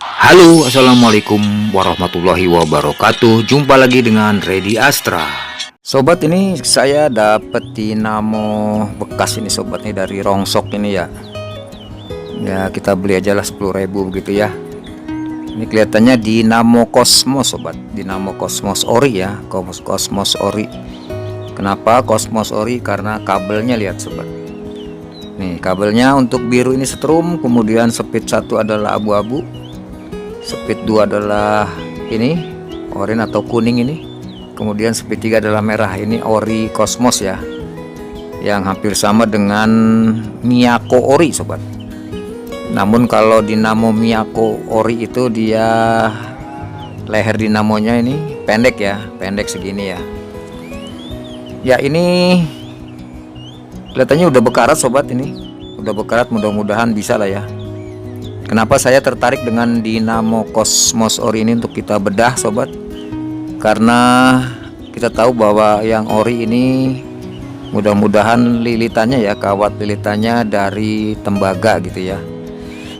Halo, assalamualaikum warahmatullahi wabarakatuh. Jumpa lagi dengan Ready Astra. Sobat, ini saya dapat dinamo bekas ini sobat nih dari Rongsok ini ya. Ya kita beli aja lah 10.000 begitu ya. Ini kelihatannya dinamo Cosmos sobat, dinamo Cosmos ori ya, Cosmos ori. Kenapa Cosmos ori? Karena kabelnya lihat sobat. Nih kabelnya untuk biru ini setrum, kemudian speed 1 adalah abu-abu. Speed 2 adalah ini oranye atau kuning ini, kemudian speed 3 adalah merah. Ini ori Cosmos ya, yang hampir sama dengan Miyako ori sobat. Namun kalau dinamo Miyako ori itu dia leher dinamonya ini pendek ya, pendek segini ya. Ya ini kelihatannya udah bekarat sobat, ini udah bekarat, mudah-mudahan bisa lah ya. Kenapa saya tertarik dengan dinamo Cosmos ori ini untuk kita bedah sobat? Karena kita tahu bahwa yang ori ini mudah-mudahan lilitannya ya, kawat lilitannya dari tembaga gitu ya.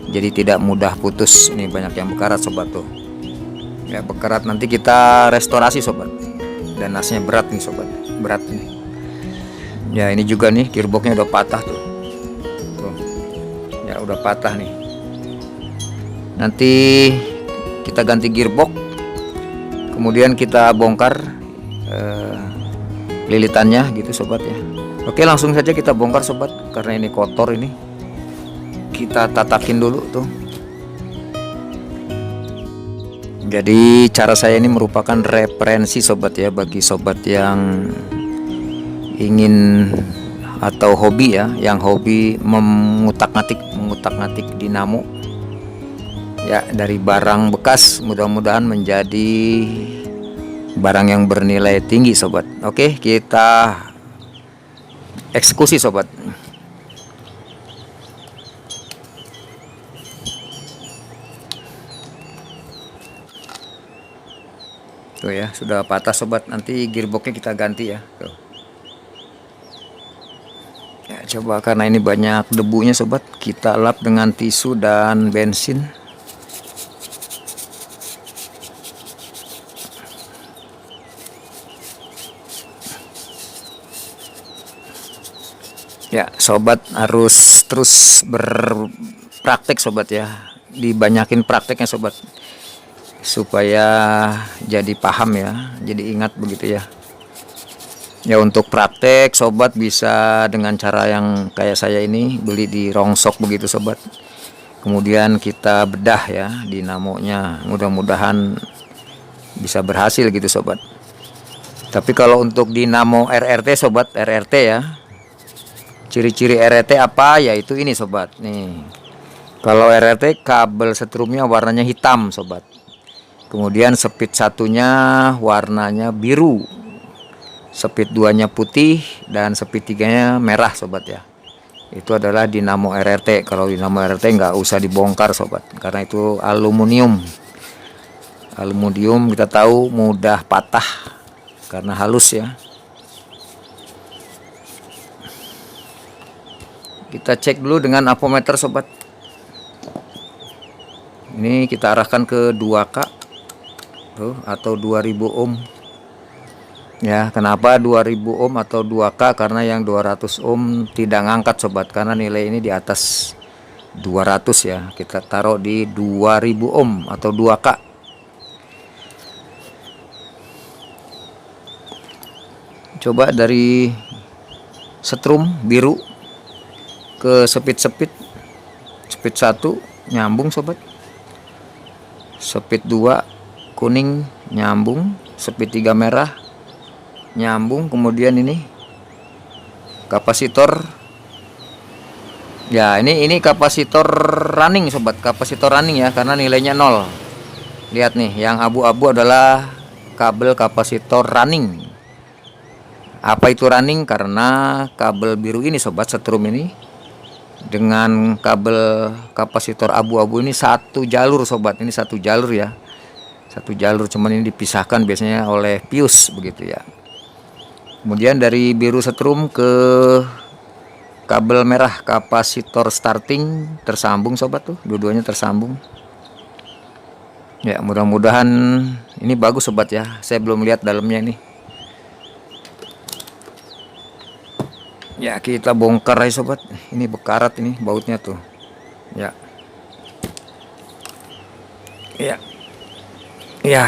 Jadi tidak mudah putus. Ini banyak yang bekarat sobat tuh. Ya bekarat, nanti kita restorasi sobat. Dan nasnya berat nih sobat, berat nih. Ya ini juga nih gearboxnya udah patah tuh. Tuh. Ya udah patah nih. Nanti kita ganti gearbox, kemudian kita bongkar lilitannya gitu sobat ya. Oke, langsung saja kita bongkar sobat, karena ini kotor. Ini kita tatakin dulu tuh. Jadi cara saya ini merupakan referensi sobat ya, bagi sobat yang ingin atau hobi ya, yang hobi mengutak-ngatik dinamo ya, dari barang bekas mudah-mudahan menjadi barang yang bernilai tinggi sobat. Oke, kita eksekusi sobat. Tuh ya, sudah patah sobat. Nanti gearboxnya kita ganti ya. Tuh. Ya coba, karena ini banyak debunya sobat, kita lap dengan tisu dan bensin. Ya sobat harus terus berpraktek sobat ya, dibanyakin prakteknya sobat, supaya jadi paham ya, jadi ingat begitu ya. Ya untuk praktek sobat bisa dengan cara yang kayak saya ini, beli di Rongsok begitu sobat. Kemudian kita bedah ya dinamonya, mudah-mudahan bisa berhasil gitu sobat. Tapi kalau untuk dinamo RRT sobat, RRT ya, ciri-ciri RRT apa? Yaitu ini sobat. Nih. Kalau RRT kabel setrumnya warnanya hitam sobat. Kemudian speed satunya warnanya biru. Speed 2-nya putih dan speed 3-nya merah sobat ya. Itu adalah dinamo RRT. Kalau dinamo RRT nggak usah dibongkar sobat, karena itu aluminium. Aluminium kita tahu mudah patah karena halus ya. Kita cek dulu dengan ampermeter sobat. Ini kita arahkan ke 2K tuh, atau 2000 ohm. Ya, kenapa 2000 ohm atau 2K? Karena yang 200 ohm tidak ngangkat sobat, karena nilai ini di atas 200 ya. Kita taruh di 2000 ohm atau 2K. Coba dari setrum biru ke speed 1 nyambung sobat, speed 2 kuning nyambung, speed 3 merah nyambung. Kemudian ini kapasitor ya, ini kapasitor running sobat, kapasitor running ya, karena nilainya 0. Lihat nih, yang abu-abu adalah kabel kapasitor running. Apa itu running? Karena kabel biru ini sobat, setrum ini dengan kabel kapasitor abu-abu ini satu jalur sobat. Ini satu jalur ya, satu jalur, cuman ini dipisahkan biasanya oleh pius begitu ya. Kemudian dari biru setrum ke kabel merah kapasitor starting tersambung sobat tuh, dua-duanya tersambung. Ya, mudah-mudahan ini bagus sobat ya. Saya belum lihat dalamnya ini. Ya, kita bongkar aja sobat. Ini bekarat ini bautnya tuh. Ya. Ya. Ya.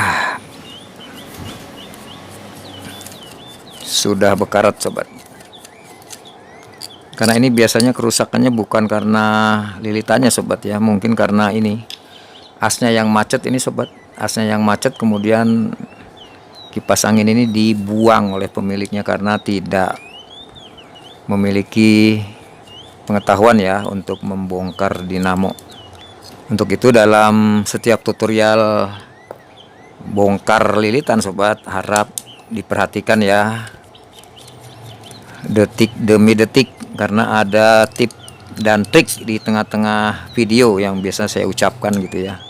Sudah bekarat sobat. Karena ini biasanya kerusakannya bukan karena lilitannya sobat ya, mungkin karena ini asnya yang macet ini sobat. Asnya yang macet, kemudian kipas angin ini dibuang oleh pemiliknya karena tidak memiliki pengetahuan ya untuk membongkar dinamo. Untuk itu dalam setiap tutorial bongkar lilitan sobat, harap diperhatikan ya detik demi detik, karena ada tip dan trik di tengah-tengah video yang biasa saya ucapkan gitu ya.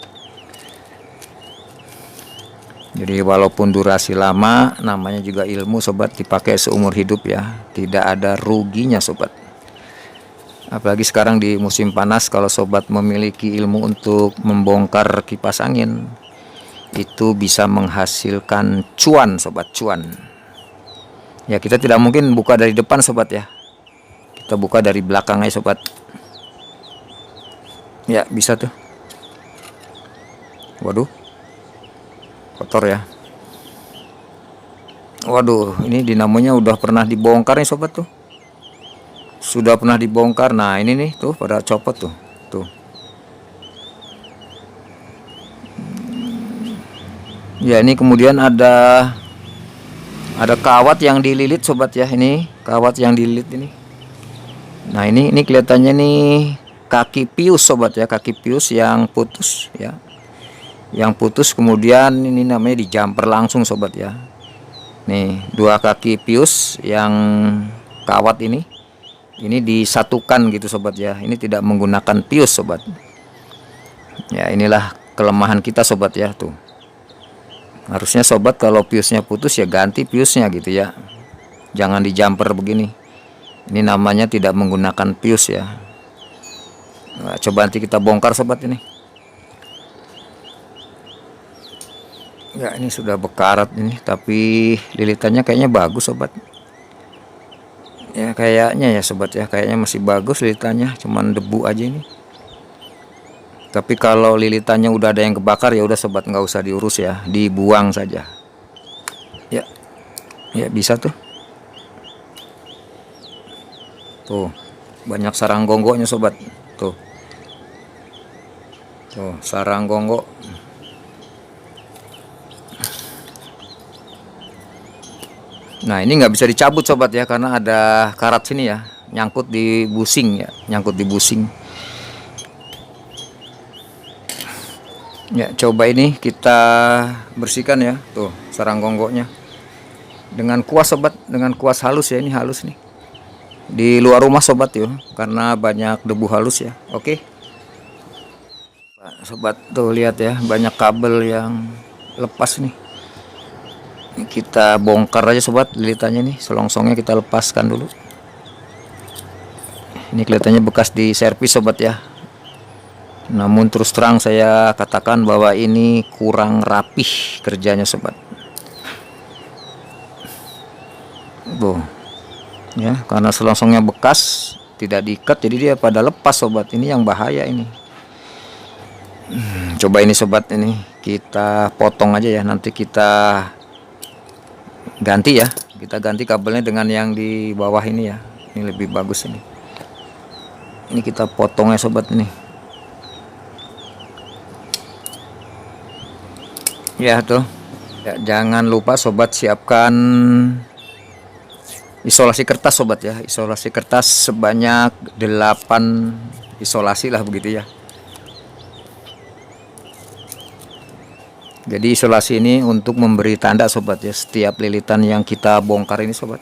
Jadi walaupun durasi lama, namanya juga ilmu sobat, dipakai seumur hidup ya, tidak ada ruginya sobat. Apalagi sekarang di musim panas, kalau sobat memiliki ilmu untuk membongkar kipas angin, itu bisa menghasilkan cuan sobat, cuan. Ya, kita tidak mungkin buka dari depan sobat ya, kita buka dari belakang aja sobat. Ya, bisa tuh. Waduh, kotor ya. Waduh, ini dinamonya udah pernah dibongkar nih sobat tuh. Sudah pernah dibongkar. Nah, ini nih tuh pada copot tuh. Tuh. Ya, ini kemudian ada kawat yang dililit sobat ya, ini kawat yang dililit ini. Nah, ini kelihatannya nih kaki pius sobat ya, kaki pius yang putus ya. Yang putus, kemudian ini namanya dijamper langsung sobat ya. Nih, dua kaki pius yang kawat ini disatukan gitu sobat ya. Ini tidak menggunakan pius sobat. Ya, inilah kelemahan kita sobat ya tuh. Harusnya sobat kalau piusnya putus ya ganti piusnya gitu ya. Jangan dijamper begini. Ini namanya tidak menggunakan pius ya. Nah, coba nanti kita bongkar sobat ini. Ya, ini sudah bekarat ini, tapi lilitannya kayaknya bagus sobat. Ya, kayaknya ya sobat ya, kayaknya masih bagus lilitannya, cuman debu aja ini. Tapi kalau lilitannya udah ada yang kebakar ya udah sobat, nggak usah diurus ya, dibuang saja. Ya, ya bisa tuh. Tuh, banyak sarang gonggonya sobat. Tuh, tuh sarang gonggo. Nah, ini nggak bisa dicabut sobat ya, karena ada karat sini ya, nyangkut di busing ya, nyangkut di busing. Ya, coba ini kita bersihkan ya, tuh sarang gonggonya dengan kuas sobat, dengan kuas halus ya, ini halus nih. Di luar rumah sobat yuk, karena banyak debu halus ya. Oke. Sobat tuh lihat ya, banyak kabel yang lepas nih. Kita bongkar aja sobat lilitannya nih, selongsongnya kita lepaskan dulu. Ini kelihatannya bekas di servis sobat ya. Namun terus terang saya katakan bahwa ini kurang rapih kerjanya sobat. Tuh. Ya, karena selongsongnya bekas, tidak diikat, jadi dia pada lepas sobat. Ini yang bahaya ini. Coba ini sobat, ini kita potong aja ya, nanti kita ganti ya, kita ganti kabelnya dengan yang di bawah ini ya, ini lebih bagus ini. Ini kita potongnya sobat ini ya tuh ya. Jangan lupa sobat siapkan isolasi kertas sobat ya, isolasi kertas sebanyak 8 isolasi lah begitu ya. Jadi isolasi ini untuk memberi tanda sobat ya, setiap lilitan yang kita bongkar ini sobat.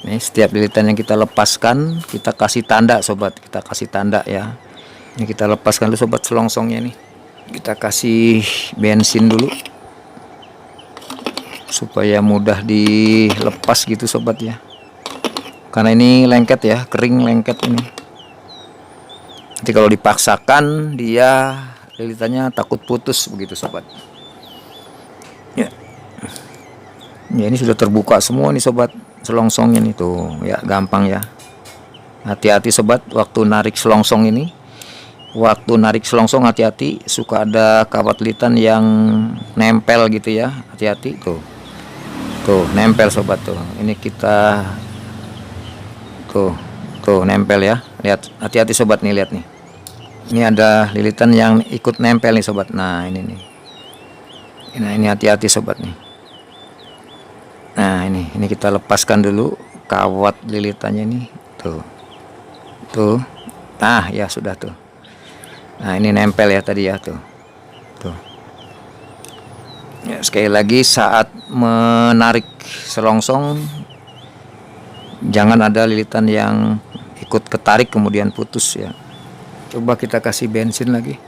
Nih, setiap lilitan yang kita lepaskan, kita kasih tanda sobat, kita kasih tanda ya. Ini kita lepaskan dulu sobat selongsongnya nih. Kita kasih bensin dulu supaya mudah dilepas gitu sobat ya. Karena ini lengket ya, kering lengket ini. Nanti kalau dipaksakan dia lilitannya takut putus begitu sobat. Ya, ya ini sudah terbuka semua nih sobat, selongsongnya nih tuh ya, gampang ya. Hati-hati sobat waktu narik selongsong ini. Waktu narik selongsong hati-hati, suka ada kawat lilitan yang nempel gitu ya, hati-hati tuh. Tuh nempel sobat tuh. Ini kita tuh nempel ya. Lihat, hati-hati sobat nih, lihat nih. Ini ada lilitan yang ikut nempel nih sobat. Nah, ini nih. Nah, ini hati-hati sobat nih. Nah, ini kita lepaskan dulu kawat lilitannya nih. Tuh. Tuh. Nah, ya sudah tuh. Nah, ini nempel ya tadi ya tuh. Tuh. Ya, sekali lagi saat menarik selongsong jangan ada lilitan yang ikut ketarik kemudian putus ya. Coba kita kasih bensin lagi.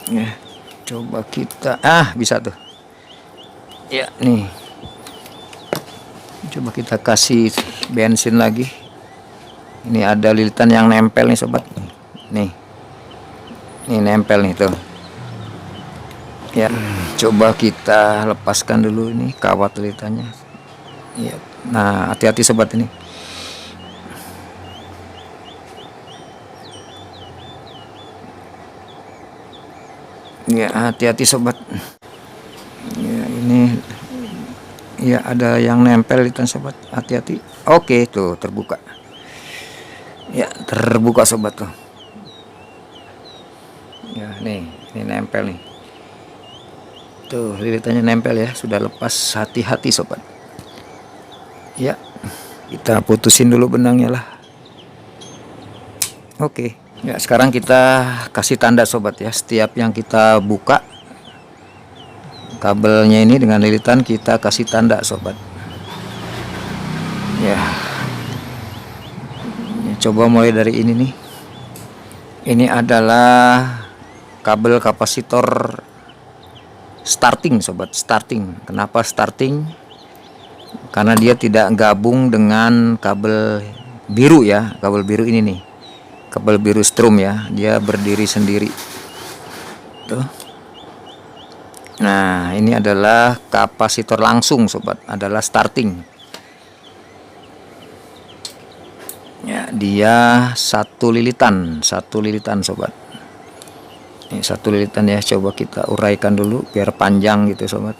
Ya, coba kita bisa tuh. Ya, nih. Coba kita kasih bensin lagi. Ini ada lilitan yang nempel nih sobat. Nih. Ini nempel nih tuh. Ya, coba kita lepaskan dulu ini kawat lilitannya. Ya. Nah, hati-hati sobat ini. Ya, hati-hati sobat. Ya, ini ya ada yang nempel lilitan sobat. Hati-hati. Oke, tuh terbuka. Ya, terbuka sobat tuh. Ya, ini nempel nih. Tuh, lilitannya nempel ya, sudah lepas, hati-hati sobat. Ya, kita putusin dulu benangnya lah. Oke. Ya, sekarang kita kasih tanda sobat ya. Setiap yang kita buka kabelnya ini dengan lilitan, kita kasih tanda sobat. Ya. Coba mulai dari ini nih. Ini adalah kabel kapasitor starting sobat, starting. Kenapa starting? Karena dia tidak gabung dengan kabel biru ya, kabel biru ini nih, kabel biru strum ya, dia berdiri sendiri tuh. Nah, ini adalah kapasitor langsung sobat, adalah starting ya. Dia satu lilitan sobat. Ini satu lilitan ya, coba kita uraikan dulu biar panjang gitu sobat.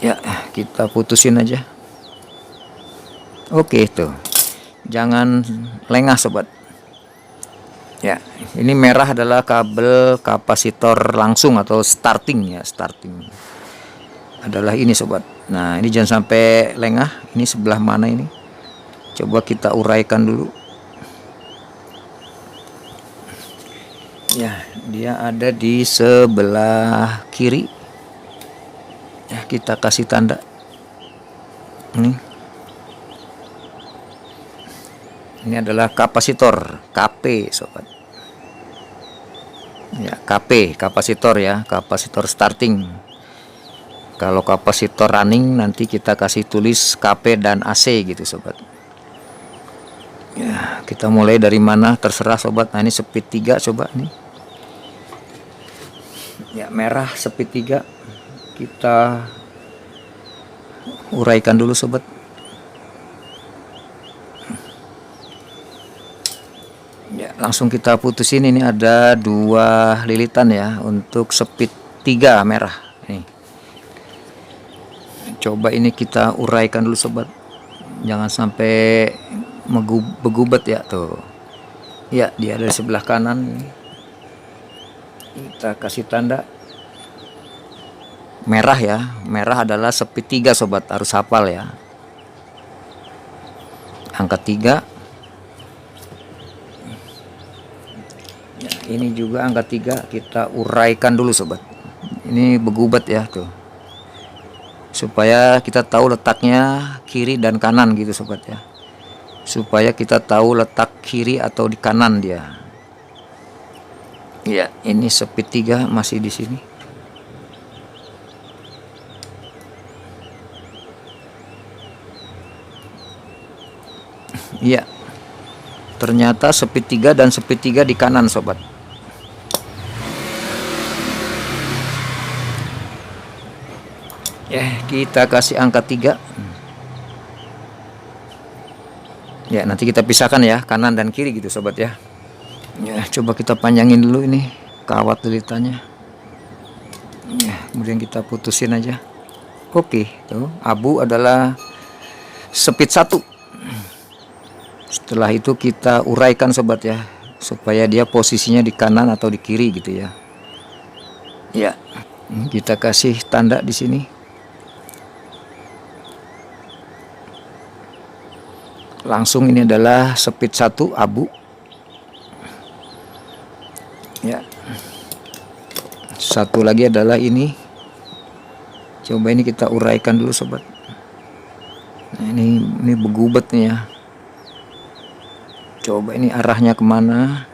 Ya, kita putusin aja. Oke, tuh. Jangan lengah sobat. Ya, ini merah adalah kabel kapasitor langsung atau starting ya, starting. Adalah ini sobat. Nah, ini jangan sampai lengah. Ini sebelah mana ini? Coba kita uraikan dulu. Ya, dia ada di sebelah kiri. Ya, kita kasih tanda. Ini adalah kapasitor KP sobat. Ya, KP kapasitor ya, kapasitor starting. Kalau kapasitor running nanti kita kasih tulis KP dan AC gitu sobat. Ya, kita mulai dari mana terserah sobat. Nah, ini speed 3 coba nih. Ya, merah speed 3. Kita uraikan dulu sobat. Ya, langsung kita putusin. Ini ada 2 lilitan ya untuk speed 3 merah nih. Coba ini kita uraikan dulu sobat. Jangan sampai begubet ya tuh. Ya, dia dari sebelah kanan. Kita kasih tanda merah ya. Merah adalah speed 3 sobat, harus hafal ya. Angka 3. Ya, ini juga angka 3, kita uraikan dulu sobat. Ini begubet ya tuh. Supaya kita tahu letaknya kiri dan kanan gitu sobat ya. Supaya kita tahu letak kiri atau di kanan dia. Ya, ini speed 3 masih di sini. Iya. Ternyata speed 3 dan speed 3 di kanan sobat. Ya, kita kasih angka 3. Ya, nanti kita pisahkan ya, kanan dan kiri gitu sobat ya. Ya, coba kita panjangin dulu ini kawat lilitannya. Ya, kemudian kita putusin aja. Oke, tuh abu adalah speed 1. Setelah itu kita uraikan sobat ya, supaya dia posisinya di kanan atau di kiri gitu ya. Ya, kita kasih tanda di sini. Langsung ini adalah speed 1 abu. Ya. Satu lagi adalah ini. Coba ini kita uraikan dulu sobat. Nah, ini begubet nih ya. Coba ini arahnya kemana?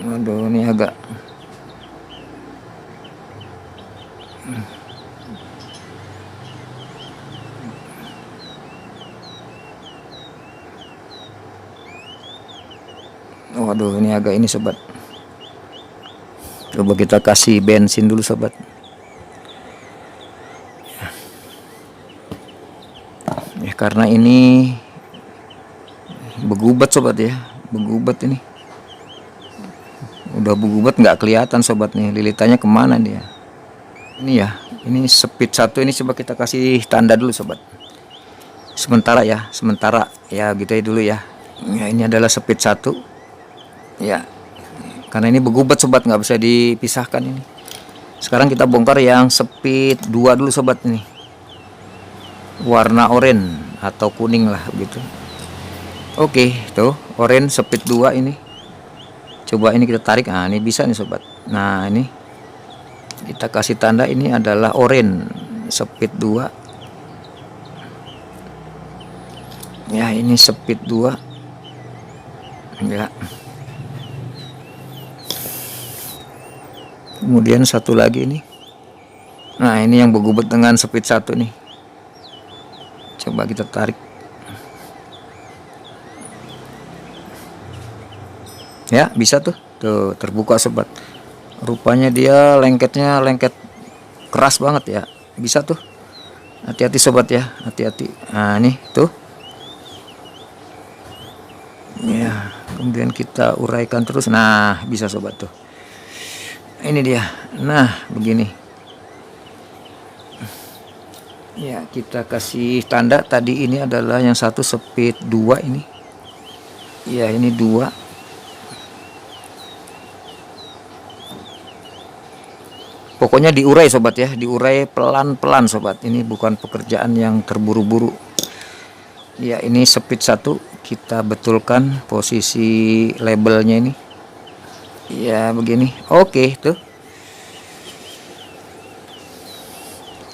Waduh, ini agak waduh, ini agak ini sobat. Coba kita kasih bensin dulu sobat. Ya, karena ini begubet sobat ya, begubet ini. Udah begubet nggak kelihatan sobat nih, lilitannya kemana dia. Ini ya, ini speed 1 ini coba kita kasih tanda dulu sobat. Sementara ya, sementara ya gitu ya dulu ya. Ya, ini adalah speed 1. Ya, karena ini begubet sobat, nggak bisa dipisahkan ini. Sekarang kita bongkar yang speed 2 dulu sobat ini. Warna oranye atau kuning lah begitu. Oke, tuh oranye speed 2 ini. Coba ini kita tarik. Nah, ini bisa nih sobat. Nah, ini kita kasih tanda ini adalah oranye speed 2. Ya, ini speed 2. Ya. Kemudian satu lagi ini. Nah, ini yang begubet dengan speed 1 nih. Coba kita tarik. Ya, bisa tuh. Tuh, terbuka sobat. Rupanya dia lengketnya lengket keras banget ya. Bisa tuh. Hati-hati sobat ya, hati-hati. Nah, nih tuh. Ya, kemudian kita uraikan terus. Nah, bisa sobat tuh. Ini dia. Nah, begini. Ya, kita kasih tanda tadi ini adalah yang satu speed 2 ini. Ya, ini 2. Pokoknya diurai sobat ya, diurai pelan-pelan sobat. Ini bukan pekerjaan yang terburu-buru. Ya, ini speed 1, kita betulkan posisi labelnya ini. Ya, begini. Oke, tuh.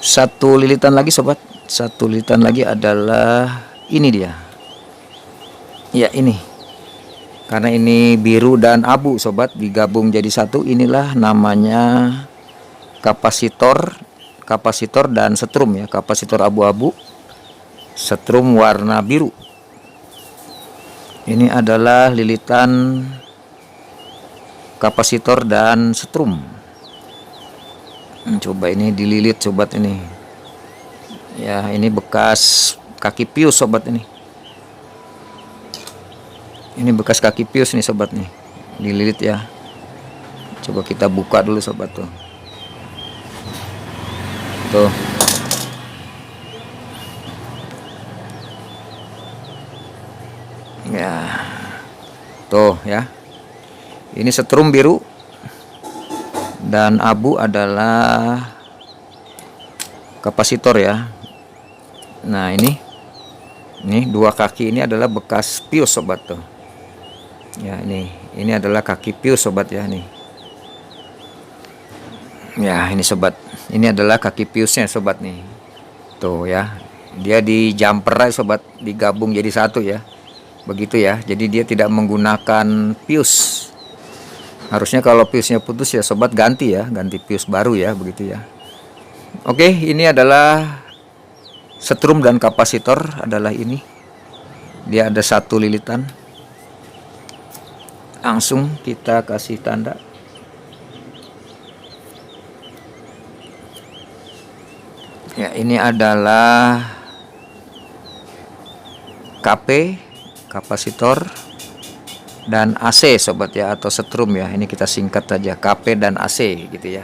Satu lilitan lagi sobat. Satu lilitan lagi adalah ini dia. Ya, ini. Karena ini biru dan abu sobat digabung jadi satu, inilah namanya kapasitor dan setrum ya. Kapasitor abu-abu, setrum warna biru. Ini adalah lilitan kapasitor dan setrum. Coba ini dililit sobat ini. Ya, ini bekas kaki pius sobat ini. Ini bekas kaki pius nih sobat nih. Dililit ya. Coba kita buka dulu sobat tuh. Tuh. Ya. Tuh ya. Ini setrum biru dan abu adalah kapasitor ya. Nah, ini dua kaki ini adalah bekas pius sobat tuh. Ya, ini adalah kaki pius sobat ya nih. Ya, ini sobat. Ini adalah kaki piusnya sobat nih. Tuh ya. Dia di jumper sobat, digabung jadi satu ya. Begitu ya. Jadi dia tidak menggunakan pius. Harusnya kalau fuse-nya putus ya sobat ganti ya, ganti fuse baru ya, begitu ya. Oke, ini adalah setrum dan kapasitor adalah ini. Dia ada satu lilitan. Langsung kita kasih tanda. Ya, ini adalah KP, kapasitor, dan AC sobat ya, atau setrum ya. Ini kita singkat saja KP dan AC gitu ya.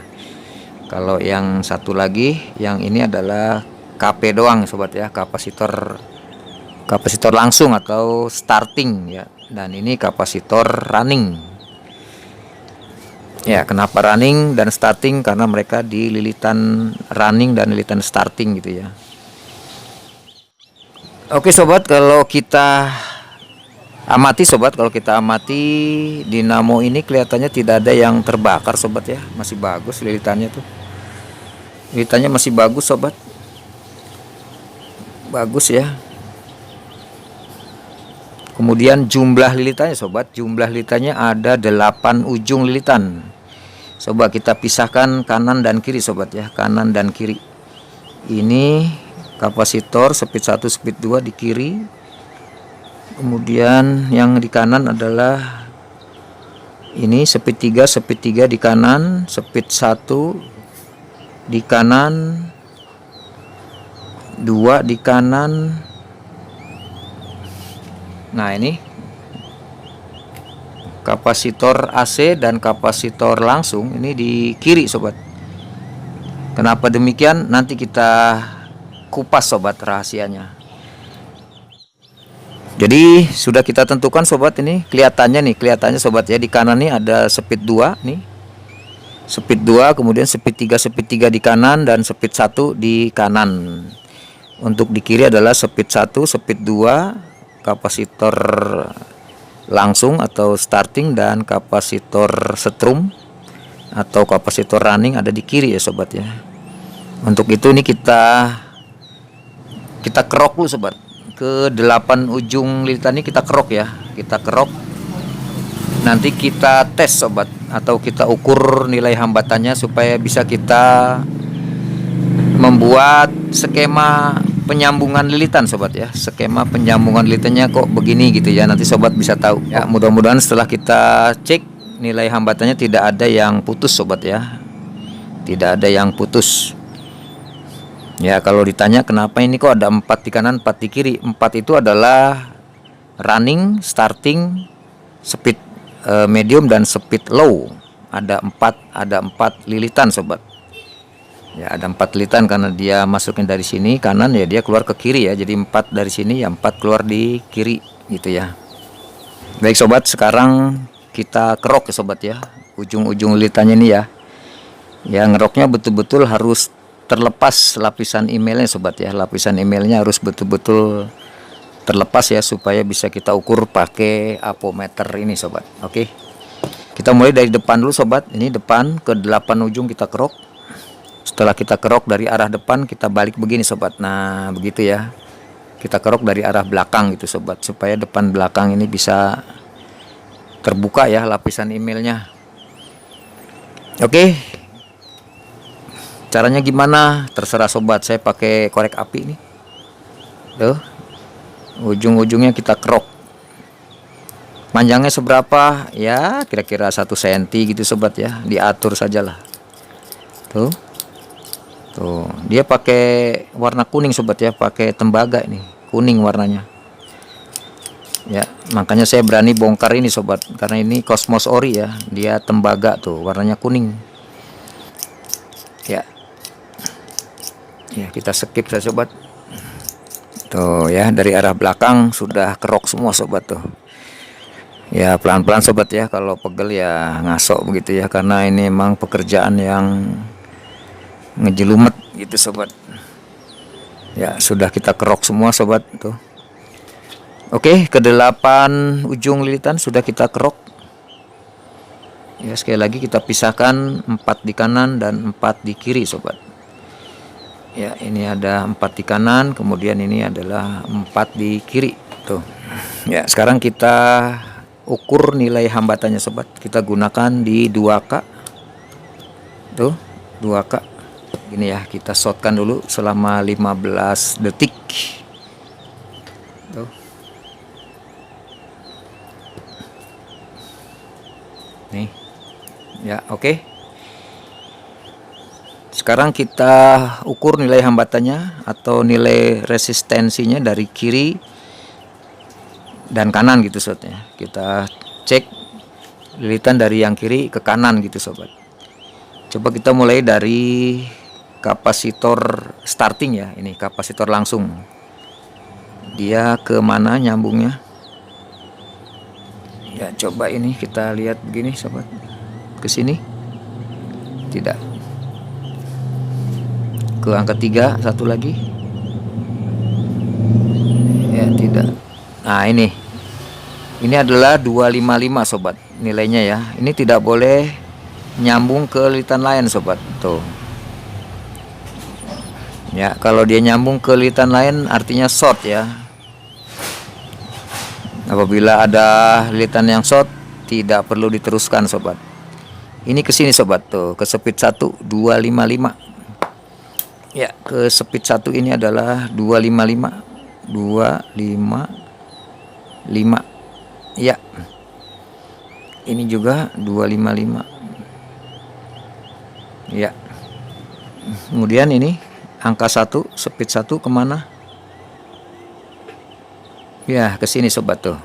Kalau yang satu lagi, yang ini adalah KP doang sobat ya, kapasitor langsung atau starting ya. Dan ini kapasitor running. Ya, kenapa running dan starting? Karena mereka di lilitan running dan lilitan starting gitu ya. Oke sobat, kalau kita amati sobat, kalau kita amati dinamo ini kelihatannya tidak ada yang terbakar sobat ya, masih bagus lilitannya tuh. Lilitannya masih bagus sobat, bagus ya. Kemudian jumlah lilitannya sobat, jumlah lilitannya ada 8 ujung lilitan. Coba kita pisahkan kanan dan kiri sobat ya, kanan dan kiri. Ini kapasitor speed 1 speed 2 di kiri. Kemudian yang di kanan adalah ini speed 3 di kanan, speed 1 di kanan, 2 di kanan. Nah, ini kapasitor AC dan kapasitor langsung ini di kiri sobat. Kenapa demikian? Nanti kita kupas sobat rahasianya. Jadi sudah kita tentukan sobat, ini kelihatannya sobat ya, di kanan nih ada speed 2 nih. Speed 2, kemudian speed 3 di kanan dan speed 1 di kanan. Untuk di kiri adalah speed 1, speed 2, kapasitor langsung atau starting, dan kapasitor setrum atau kapasitor running ada di kiri ya sobat ya. Untuk itu ini kita kerok dulu sobat, ke 8 ujung lilitan ini kita kerok ya, kita kerok. Nanti kita tes sobat, atau kita ukur nilai hambatannya supaya bisa kita membuat skema penyambungan lilitan sobat ya. Skema penyambungan lilitannya kok begini gitu ya, nanti sobat bisa tahu ya. Mudah-mudahan setelah kita cek nilai hambatannya tidak ada yang putus sobat ya, tidak ada yang putus ya. Kalau ditanya kenapa ini kok ada 4 di kanan 4 di kiri, 4 itu adalah running, starting, speed medium, dan speed low. Ada 4 lilitan sobat ya, ada 4 lilitan karena dia masukin dari sini kanan ya, dia keluar ke kiri ya. Jadi 4 dari sini ya, 4 keluar di kiri gitu ya. Baik sobat, sekarang kita kerok ya sobat ya, ujung-ujung lilitannya ini ya. Ya, ngeroknya betul-betul harus terlepas lapisan emailnya sobat ya. Lapisan emailnya harus betul-betul terlepas ya, supaya bisa kita ukur pakai apometer ini sobat. Oke, kita mulai dari depan dulu sobat. Ini depan ke 8 ujung kita kerok. Setelah kita kerok dari arah depan, kita balik begini sobat. Nah, begitu ya. Kita kerok dari arah belakang gitu sobat, supaya depan belakang ini bisa terbuka ya lapisan emailnya. Oke. Caranya gimana? Terserah sobat. Saya pakai korek api ini. Tuh. Ujung-ujungnya kita kerok. Panjangnya seberapa? Ya, kira-kira 1 cm gitu sobat ya. Diatur sajalah. Tuh. Tuh, dia pakai warna kuning sobat ya, pakai tembaga ini, kuning warnanya. Ya, makanya saya berani bongkar ini sobat, karena ini Cosmos Ori ya, dia tembaga tuh, warnanya kuning. Ya. Ya, kita skip saja sobat. Tuh ya, dari arah belakang sudah kerok semua sobat tuh. Ya, pelan-pelan sobat ya, kalau pegel ya ngasok begitu ya, karena ini emang pekerjaan yang ngejelumet gitu sobat ya. Sudah kita kerok semua sobat tuh. Oke, ke 8 ujung lilitan sudah kita kerok ya. Sekali lagi kita pisahkan 4 di kanan dan 4 di kiri sobat ya. Ini ada 4 di kanan, kemudian ini adalah 4 di kiri tuh ya. Sekarang kita ukur nilai hambatannya sobat. Kita gunakan di 2K tuh, 2K gini ya. Kita shotkan dulu selama 15 detik tuh. Nih ya, oke. Sekarang kita ukur nilai hambatannya atau nilai resistensinya dari kiri dan kanan gitu sobatnya. Kita cek lilitan dari yang kiri ke kanan gitu sobat. Coba kita mulai dari kapasitor starting ya. Ini kapasitor langsung. Dia ke mana nyambungnya? Ya coba ini kita lihat begini sobat. Ke sini. Tidak. Ke angka 3 satu lagi. Ya tidak. Nah ini adalah 255 sobat nilainya ya. Ini tidak boleh nyambung ke lilitan lain sobat. Tuh. Ya, kalau dia nyambung ke lilitan lain artinya short ya. Apabila ada lilitan yang short tidak perlu diteruskan sobat. Ini ke sini sobat tuh, ke speed 1 255. Ya, ke speed 1 ini adalah 255. 255. Ya. Ini juga 255. Ya. Kemudian ini angka 1, speed 1 kemana? Ya, ke sini sobat tuh.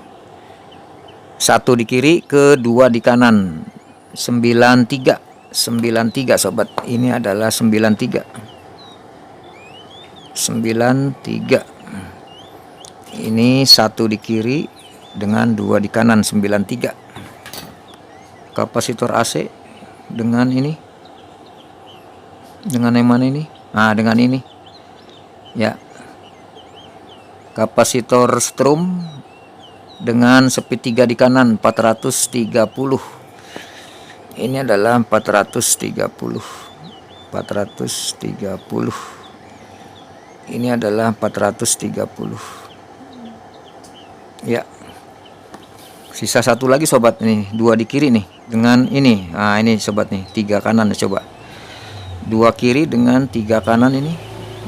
1 di kiri, ke 2 di kanan. 93. 93 sobat. Ini adalah 93. 93. Ini 1 di kiri dengan 2 di kanan, 93. Kapasitor AC dengan ini. Dengan yang mana ini? Nah, dengan ini. Ya. Kapasitor strum dengan speed 3 di kanan 430. Ini adalah 430. 430. Ini adalah 430. Ya. Sisa 1 lagi sobat nih, 2 di kiri nih dengan ini. Nah, ini sobat nih, 3 kanan coba. 2 kiri dengan 3 kanan ini.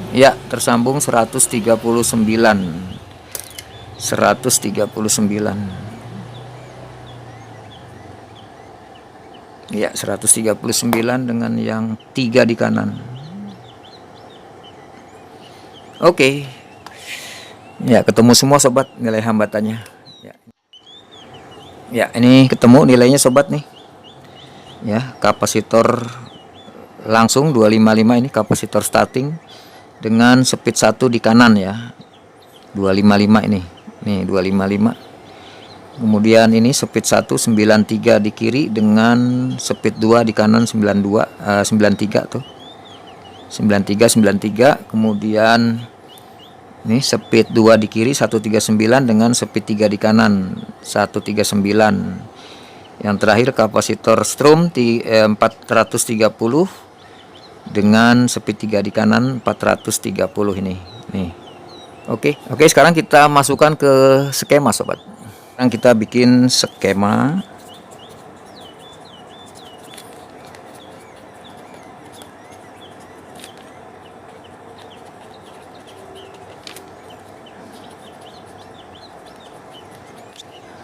Ya, tersambung 139. 139. Ya, 139 dengan yang 3 di kanan. Oke. Ya, ketemu semua sobat nilai hambatannya. Ya. Ya, ini ketemu nilainya sobat nih. Ya, kapasitor langsung 255 ini kapasitor starting dengan speed 1 di kanan ya. 255 ini. Nih 255. Kemudian ini speed 1 93 di kiri dengan speed 2 di kanan 92 93 tuh. 93. Kemudian ini speed 2 di kiri 139 dengan speed 3 di kanan 139. Yang terakhir kapasitor strum 430 dengan speed 3 di kanan 430 ini. Nih. Oke, sekarang kita masukkan ke skema sobat. Sekarang kita bikin skema.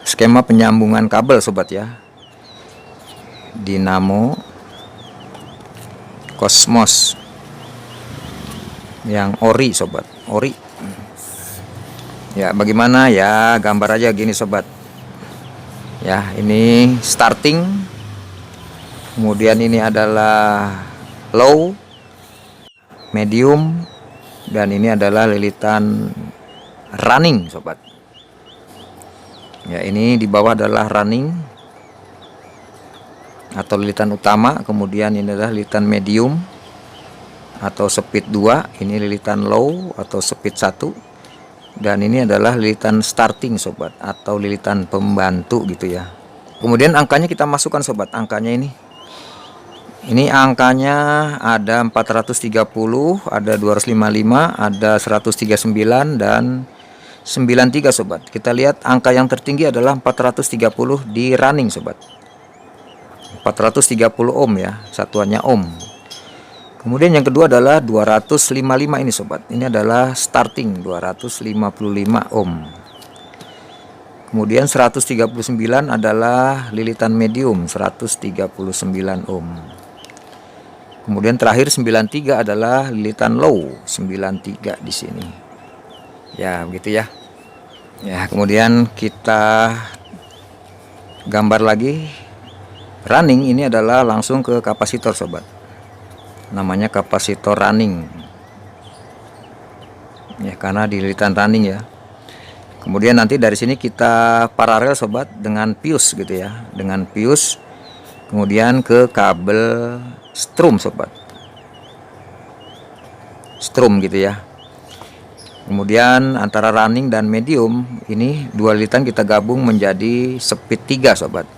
Skema penyambungan kabel sobat ya. Dinamo Cosmos yang ori sobat, ori. Ya, bagaimana ya, gambar aja gini sobat. Ya, ini starting. Kemudian ini adalah low, medium, dan ini adalah lilitan running sobat. Ya, ini di bawah adalah running atau lilitan utama. Kemudian ini adalah lilitan medium atau speed 2. Ini lilitan low atau speed 1. Dan ini adalah lilitan starting sobat atau lilitan pembantu gitu ya. Kemudian angkanya kita masukkan sobat. Angkanya ini angkanya ada 430, ada 255, ada 139 dan 93 sobat. Kita lihat angka yang tertinggi adalah 430 di running sobat. 430 ohm ya, satuannya ohm. Kemudian yang kedua adalah 255 ini sobat. Ini adalah starting 255 ohm. Kemudian 139 adalah lilitan medium 139 ohm. Kemudian terakhir 93 adalah lilitan low 93 di sini. Ya, begitu ya. Ya, kemudian kita gambar lagi. Running ini adalah langsung ke kapasitor sobat. Namanya kapasitor running. Ya, karena di lilitan running ya. Kemudian nanti dari sini kita paralel sobat dengan fuse gitu ya. Dengan fuse kemudian ke kabel strum sobat. Strum gitu ya. Kemudian antara running dan medium ini dua lilitan kita gabung menjadi speed 3 sobat.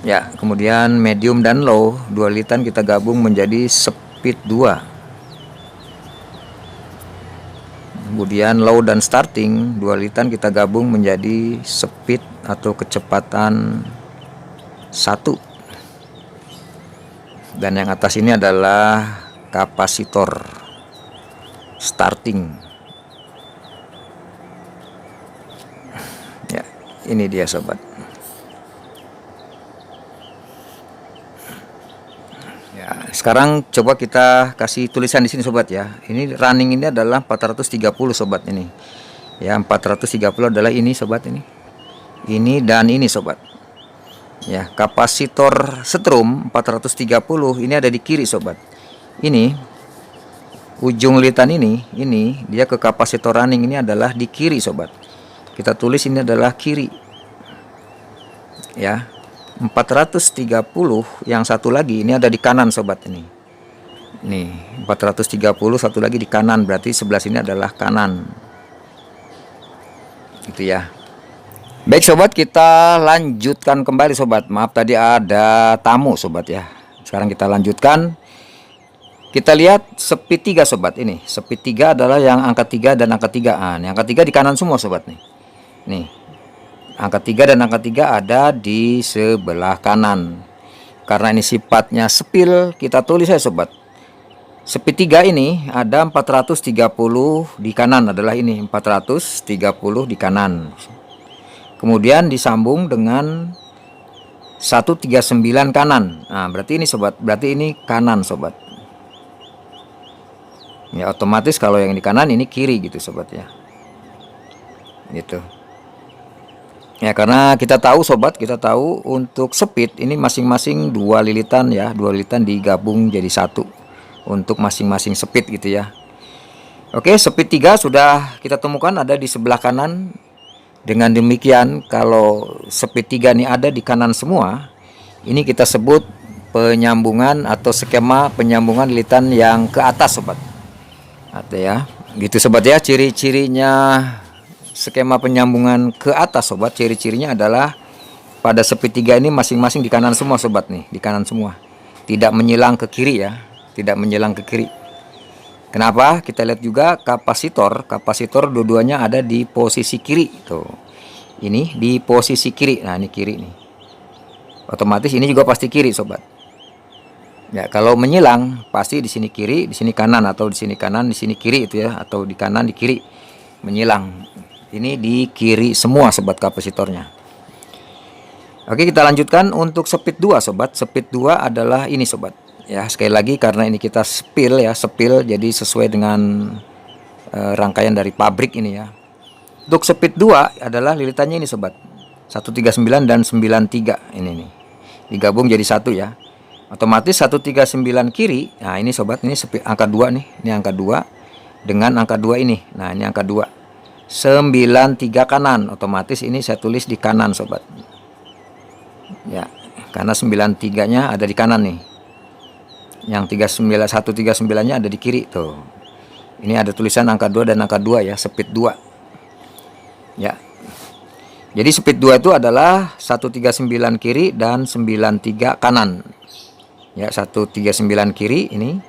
Ya, kemudian medium dan low dua lilitan kita gabung menjadi speed 2. Kemudian low dan starting dua lilitan kita gabung menjadi speed atau kecepatan 1. Dan yang atas ini adalah kapasitor starting. Ya, ini dia sobat. Ya, sekarang coba kita kasih tulisan di sini sobat ya. Ini running ini adalah 430 sobat ini. Ya, 430 adalah ini sobat ini. Ini dan ini sobat. Ya, kapasitor setrum 430 ini ada di kiri sobat. Ini ujung lilitan ini dia ke kapasitor running ini adalah di kiri sobat. Kita tulis ini adalah kiri. Ya. 430 yang satu lagi ini ada di kanan sobat ini. Nih, 430 satu lagi di kanan, berarti sebelah sini adalah kanan. Gitu ya. Baik sobat, kita lanjutkan kembali sobat. Maaf tadi ada tamu sobat ya. Sekarang kita lanjutkan. Kita lihat speed 3 sobat ini. Speed 3 adalah yang angka 3 dan angka 3. Yang angka 3 di kanan semua sobat nih. Nih. Angka 3 dan angka 3 ada di sebelah kanan. Karena ini sifatnya sepil, kita tulis ya sobat. Speed 3 ini ada 430 di kanan, adalah ini 430 di kanan. Kemudian disambung dengan 139 kanan. Nah, berarti ini sobat, berarti ini kanan sobat. Ya, otomatis kalau yang di kanan ini kiri gitu sobat ya. Gitu. Ya, karena kita tahu sobat, kita tahu untuk speed ini masing-masing dua lilitan ya, dua lilitan digabung jadi satu untuk masing-masing speed gitu ya. Oke, speed 3 sudah kita temukan ada di sebelah kanan. Dengan demikian kalau speed 3 ini ada di kanan semua, ini kita sebut penyambungan atau skema penyambungan lilitan yang ke atas sobat. Atau ya, gitu sobat ya, ciri-cirinya skema penyambungan ke atas sobat, ciri-cirinya adalah pada speed 3 ini masing-masing di kanan semua sobat nih, di kanan semua. Tidak menyilang ke kiri ya, tidak menyilang ke kiri. Kenapa? Kita lihat juga kapasitor dua-duanya ada di posisi kiri tuh. Ini di posisi kiri. Nah, ini kiri nih. Otomatis ini juga pasti kiri sobat. Ya, kalau menyilang pasti di sini kiri, di sini kanan, atau di sini kanan, di sini kiri itu ya, atau di kanan, di kiri menyilang. Ini di kiri semua sobat kapasitornya. Oke, kita lanjutkan untuk speed 2 sobat. Speed 2 adalah ini sobat. Ya, sekali lagi karena ini kita spill ya, spill jadi sesuai dengan rangkaian dari pabrik ini ya. Untuk speed 2 adalah lilitannya ini sobat. 139 dan 93 ini nih. Digabung jadi satu ya. Otomatis 139 kiri. Nah, ini sobat, ini angka 2 nih. Ini angka 2 dengan angka 2 ini. Nah, ini angka 2. 93 kanan. Otomatis ini saya tulis di kanan sobat. Ya, karena 93-nya ada di kanan nih. Yang 139-nya ada di kiri tuh. Ini ada tulisan angka 2 dan angka 2 ya, speed 2. Ya. Jadi speed 2 itu adalah 139 kiri dan 93 kanan. Ya, 139 kiri ini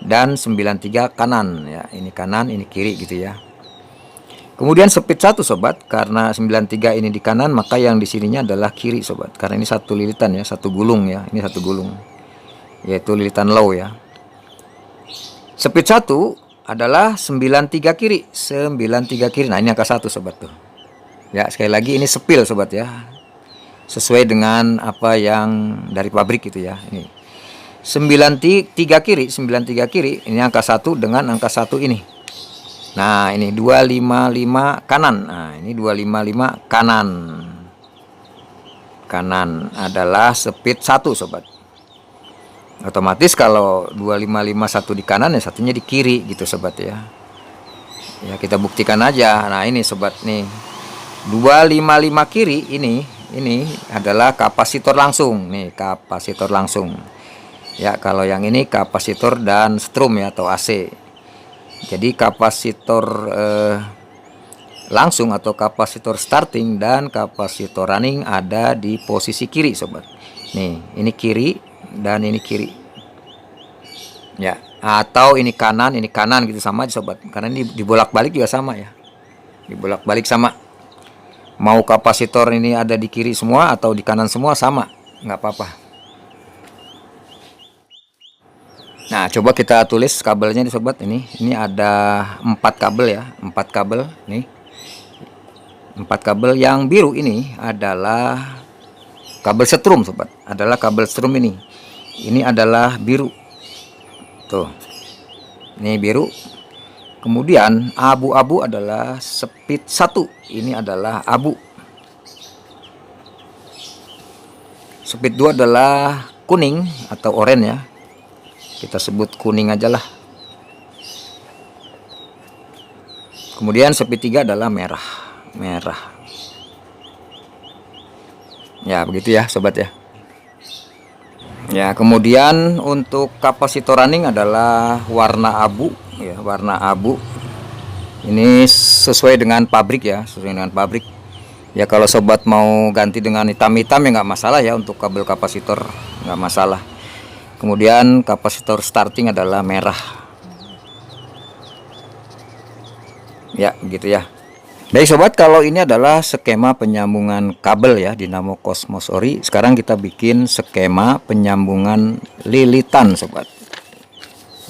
dan 93 kanan ya. Ini kanan, ini kiri gitu ya. Kemudian speed 1 sobat, karena 93 ini di kanan, maka yang di sininya adalah kiri sobat. Karena ini satu lilitan ya, satu gulung ya. Ini satu gulung, yaitu lilitan low ya. Speed 1 adalah 93 kiri, 93 kiri. Nah, ini angka 1 sobat tuh. Ya, sekali lagi ini sepil sobat ya. Sesuai dengan apa yang dari pabrik gitu ya. Ini 93 kiri, 93 kiri. Ini angka 1 dengan angka 1 ini. Nah, ini 255 kanan. Nah, ini 255 kanan. Kanan adalah speed 1 sobat. Otomatis kalau 2551 di kanan ya satunya di kiri gitu sobat ya. Ya, kita buktikan aja. Nah, ini sobat nih. 255 kiri ini adalah kapasitor langsung. Nih, kapasitor langsung. Ya, kalau yang ini kapasitor dan strum ya atau AC. Jadi kapasitor langsung atau kapasitor starting dan kapasitor running ada di posisi kiri sobat. Nih, ini kiri dan ini kiri. Ya, atau ini kanan gitu sama aja sobat. Karena ini dibolak-balik juga sama ya. Dibolak-balik sama. Mau kapasitor ini ada di kiri semua atau di kanan semua sama, nggak apa-apa. Nah, coba kita tulis kabelnya nih sobat. Ini ada 4 kabel ya, 4 kabel nih. 4 kabel yang biru ini adalah kabel setrum sobat. Adalah kabel setrum ini. Ini adalah biru. Tuh. Ini biru. Kemudian abu-abu adalah speed 1. Ini adalah abu. Speed 2 adalah kuning atau oranye ya. Kita sebut kuning aja lah. Kemudian speed 3 adalah merah. Merah. Ya, begitu ya sobat ya. Ya, kemudian untuk kapasitor running adalah warna abu ya, warna abu. Ini sesuai dengan pabrik ya, sesuai dengan pabrik. Ya, kalau sobat mau ganti dengan hitam-hitam ya nggak masalah ya, untuk kabel kapasitor nggak masalah. Kemudian kapasitor starting adalah merah. Ya, gitu ya. Jadi sobat, kalau ini adalah skema penyambungan kabel ya dinamo Cosmos Ori. Sekarang kita bikin skema penyambungan lilitan sobat.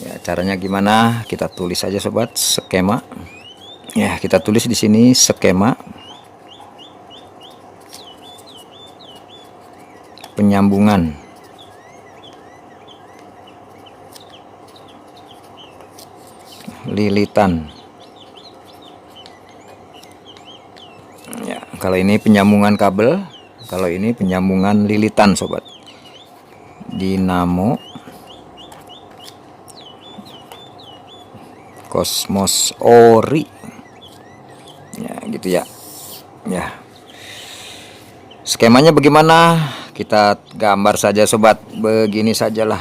Ya, caranya gimana? Kita tulis aja sobat, skema. Ya, kita tulis di sini skema penyambungan lilitan. Ya, kalau ini penyambungan kabel, kalau ini penyambungan lilitan sobat. Dinamo Cosmos Ori. Ya, gitu ya. Ya. Skemanya bagaimana? Kita gambar saja sobat, begini sajalah.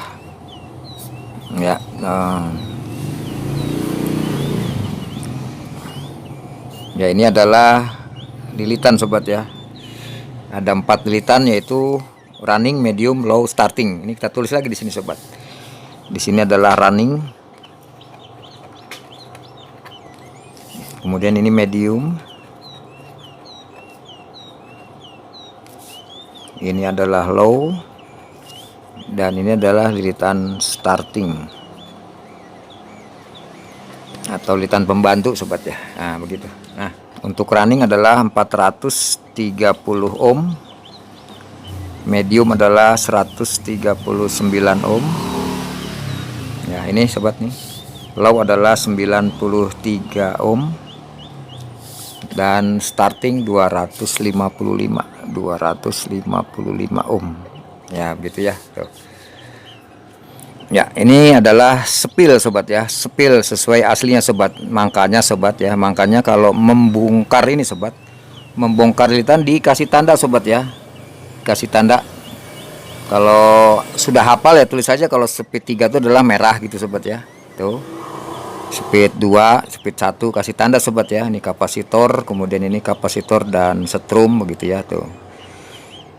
Ya, ya, ini adalah lilitan sobat ya. Ada 4 lilitan, yaitu running, medium, low, starting. Ini kita tulis lagi di sini sobat. Di sini adalah running. Kemudian ini medium. Ini adalah low. Dan ini adalah lilitan starting atau lilitan pembantu sobat ya. Nah, begitu. Nah, untuk running adalah 430 ohm, medium adalah 139 ohm. Ya, ini sobat nih. Low adalah 93 ohm dan starting 255 ohm. Ya, begitu ya. Tuh. Ya, ini adalah sepil sobat ya, sepil sesuai aslinya sobat. Makanya sobat ya, makanya kalau membongkar ini sobat, membongkar lilitan dikasih tanda sobat ya, kasih tanda. Kalau sudah hafal ya tulis saja, kalau speed 3 itu adalah merah gitu sobat ya. Tuh, speed 2, speed 1 kasih tanda sobat ya. Ini kapasitor, kemudian ini kapasitor dan setrum begitu ya. Tuh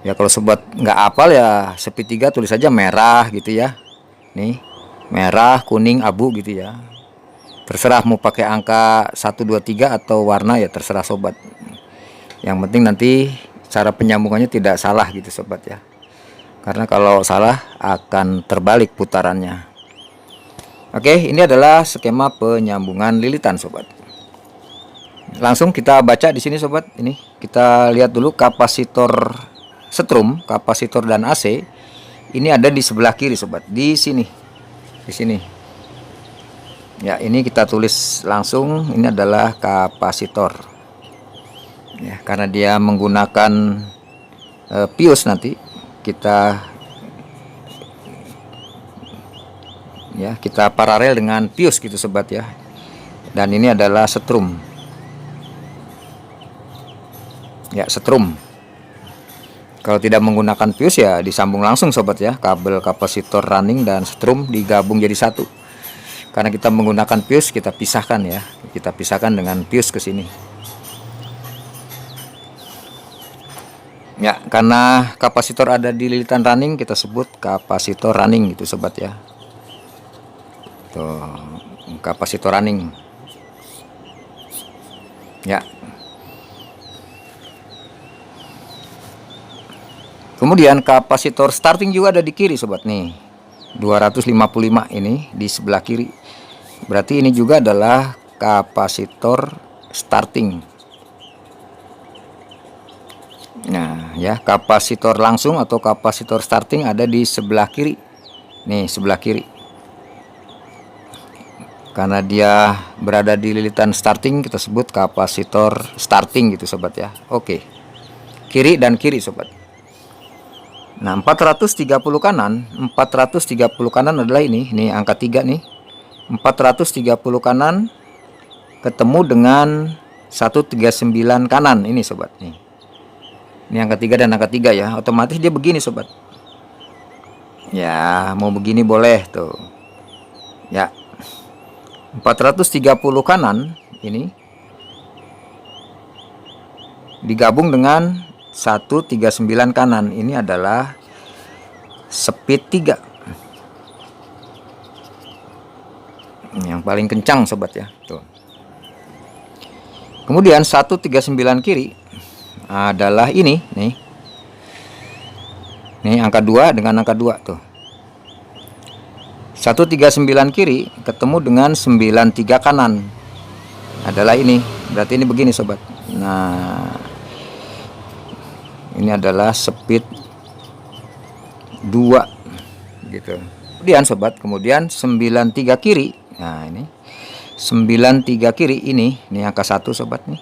ya, kalau sobat nggak hafal ya speed 3 tulis saja merah gitu ya. Nih, merah, kuning, abu gitu ya. Terserah mau pakai angka 1 2 3 atau warna ya, terserah sobat. Yang penting nanti cara penyambungannya tidak salah gitu sobat ya. Karena kalau salah akan terbalik putarannya. Oke, ini adalah skema penyambungan lilitan sobat. Langsung kita baca di sini sobat. Ini kita lihat dulu kapasitor setrum, kapasitor dan AC. Ini ada di sebelah kiri sobat. Di sini. Di sini. Ya, ini kita tulis langsung, ini adalah kapasitor. Ya, karena dia menggunakan pius nanti kita paralel dengan pius gitu sobat ya. Dan ini adalah setrum. Ya, setrum. Kalau tidak menggunakan pius ya disambung langsung sobat ya. Kabel kapasitor running dan setrum digabung jadi satu. Karena kita menggunakan pius, kita pisahkan ya. Kita pisahkan dengan pius ke sini. Ya, karena kapasitor ada di lilitan running, kita sebut kapasitor running gitu sobat ya. Tuh, kapasitor running. Ya. Kemudian kapasitor starting juga ada di kiri sobat nih. 255 ini di sebelah kiri. Berarti ini juga adalah kapasitor starting. Nah ya, kapasitor langsung atau kapasitor starting ada di sebelah kiri. Nih sebelah kiri. Karena dia berada di lilitan starting, kita sebut kapasitor starting gitu sobat ya. Oke. Kiri dan kiri sobat. Nah 430 kanan, 430 kanan adalah ini angka 3 nih. 430 kanan ketemu dengan 139 kanan ini sobat nih. Ini angka 3 dan angka 3 ya. Otomatis dia begini sobat. Ya, mau begini boleh tuh. Ya. 430 kanan ini digabung dengan 139 kanan. Ini adalah speed 3. Yang paling kencang sobat ya. Tuh. Kemudian 139 kiri adalah ini nih. Nih angka 2 dengan angka 2 tuh. 139 kiri ketemu dengan 93 kanan. Adalah ini. Berarti ini begini sobat. Nah, ini adalah speed 2 gitu. Kemudian sobat, kemudian 93 kiri. Nah, ini 93 kiri ini angka 1 sobat nih.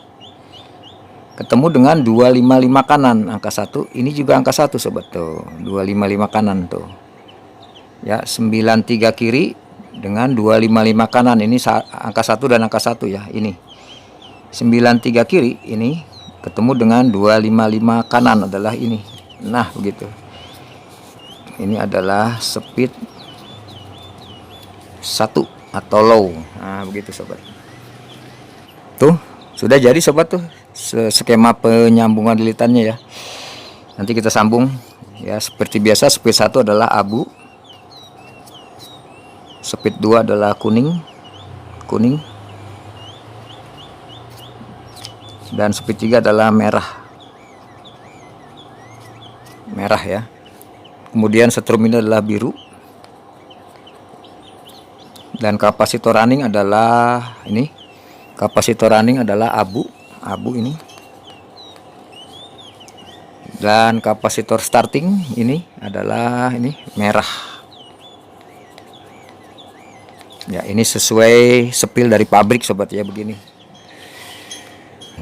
Ketemu dengan 255 kanan, angka 1. Ini juga angka 1 sobat tuh. 255 kanan tuh. Ya, 93 kiri dengan 255 kanan. Ini angka 1 dan angka 1 ya. Ini 93 kiri ini ketemu dengan 255 kanan adalah ini. Nah, begitu. Ini adalah speed 1 atau low. Nah, begitu sobat. Tuh, sudah jadi sobat tuh skema penyambungan lilitannya ya. Nanti kita sambung ya seperti biasa. Speed 1 adalah abu, speed 2 adalah kuning, dan speed 3 adalah merah ya. Kemudian setrum ini adalah biru, dan kapasitor running adalah ini. Kapasitor running adalah abu ini, dan kapasitor starting ini adalah ini merah ya. Ini sesuai sepil dari pabrik sobat ya, begini.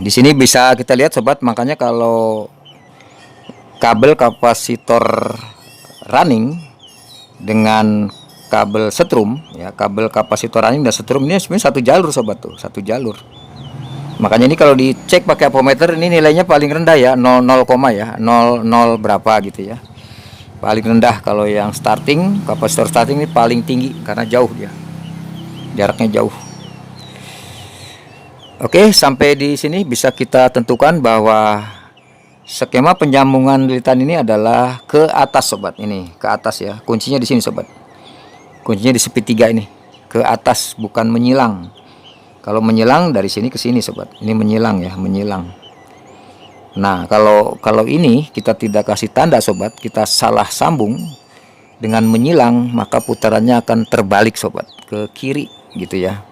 Di sini bisa kita lihat sobat, makanya kalau kabel kapasitor running dengan kabel setrum ya, kabel kapasitor running dan setrum ini sebenarnya satu jalur sobat tuh, satu jalur. Makanya ini kalau dicek pakai apometer ini nilainya paling rendah ya, 00, ya, 00 berapa gitu ya. Paling rendah. Kalau yang starting, kapasitor starting ini paling tinggi karena jauh dia. Jaraknya jauh. Oke, sampai di sini bisa kita tentukan bahwa skema penyambungan lilitan ini adalah ke atas sobat. Ini ke atas ya. Kuncinya di sini sobat. Kuncinya di speed 3 ini, ke atas, bukan menyilang. Kalau menyilang dari sini ke sini sobat, ini menyilang ya, menyilang. Nah kalau ini kita tidak kasih tanda sobat, kita salah sambung dengan menyilang, maka putarannya akan terbalik sobat, ke kiri gitu ya.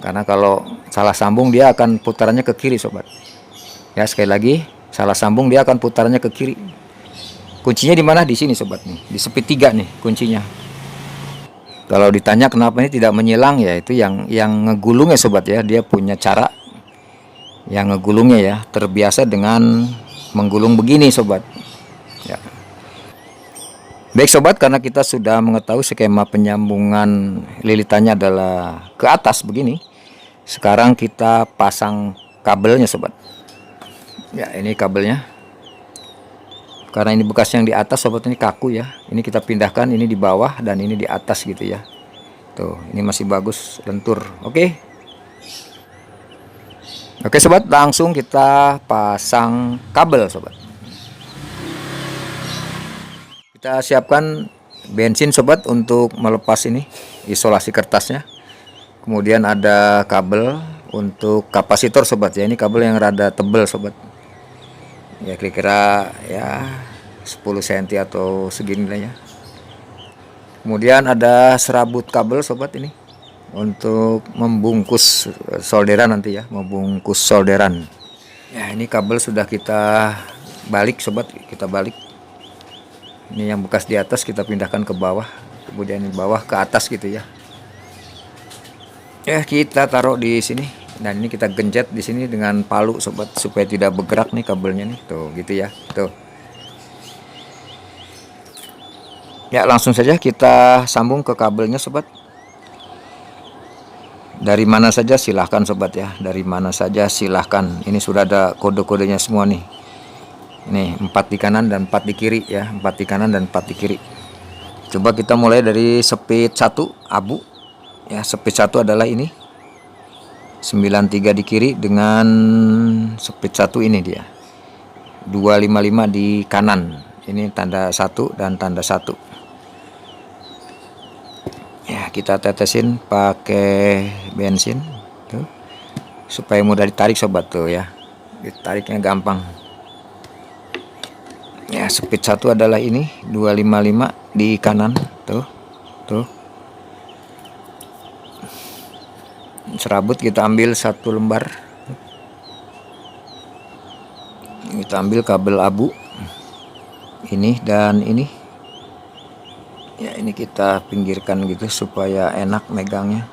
Karena kalau salah sambung dia akan putarannya ke kiri sobat. Ya, sekali lagi, salah sambung dia akan putarannya ke kiri. Kuncinya di mana? Di sini sobat nih, di speed 3 nih kuncinya. Kalau ditanya kenapa ini tidak menyilang, ya itu yang ngegulung ya sobat ya, dia punya cara yang ngegulungnya ya, terbiasa dengan menggulung begini sobat ya. Baik sobat, karena kita sudah mengetahui skema penyambungan lilitannya adalah ke atas begini, sekarang kita pasang kabelnya sobat ya. Ini kabelnya, karena ini bekas yang di atas sobat, ini kaku ya, ini kita pindahkan, ini di bawah dan ini di atas gitu ya. Tuh, ini masih bagus, lentur. Oke sobat, langsung kita pasang kabel sobat. Kita siapkan bensin sobat untuk melepas ini isolasi kertasnya. Kemudian ada kabel untuk kapasitor sobat ya, ini kabel yang rada tebel sobat ya, kira-kira ya 10 cm atau segini lah ya. Kemudian ada serabut kabel sobat ini untuk membungkus solderan nanti ya, membungkus solderan ya. Ini kabel sudah kita balik sobat, kita balik. Ini yang bekas di atas kita pindahkan ke bawah, kemudian di bawah ke atas gitu ya. Ya, kita taruh di sini. Dan ini kita genjat di sini dengan palu sobat, supaya tidak bergerak nih kabelnya nih, tuh gitu ya. Tuh ya, langsung saja kita sambung ke kabelnya sobat. Dari mana saja silahkan sobat ya, dari mana saja silahkan. Ini sudah ada kode-kodenya semua nih. Ini 4 di kanan dan 4 di kiri ya, 4 di kanan dan 4 di kiri. Coba kita mulai dari speed 1 abu ya. Speed 1 adalah ini 93 di kiri dengan speed 1 ini dia 255 di kanan. Ini tanda 1 dan tanda 1 ya. Kita tetesin pakai bensin tuh, supaya mudah ditarik sobat tuh ya, ditariknya gampang ya. Speed 1 adalah ini 255 di kanan tuh. Serabut kita ambil 1 lembar, kita ambil kabel abu ini dan ini ya, ini kita pinggirkan gitu supaya enak megangnya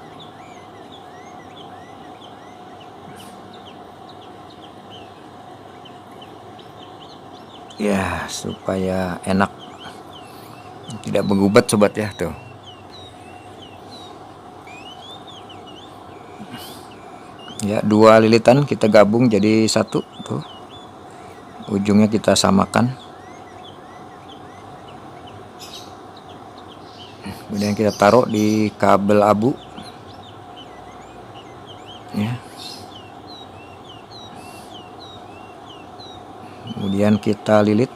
ya, supaya enak tidak bergubat sobat ya. Tuh ya, 2 lilitan kita gabung jadi 1 tuh, ujungnya kita samakan. Kemudian kita taruh di kabel abu ya. Kemudian kita lilit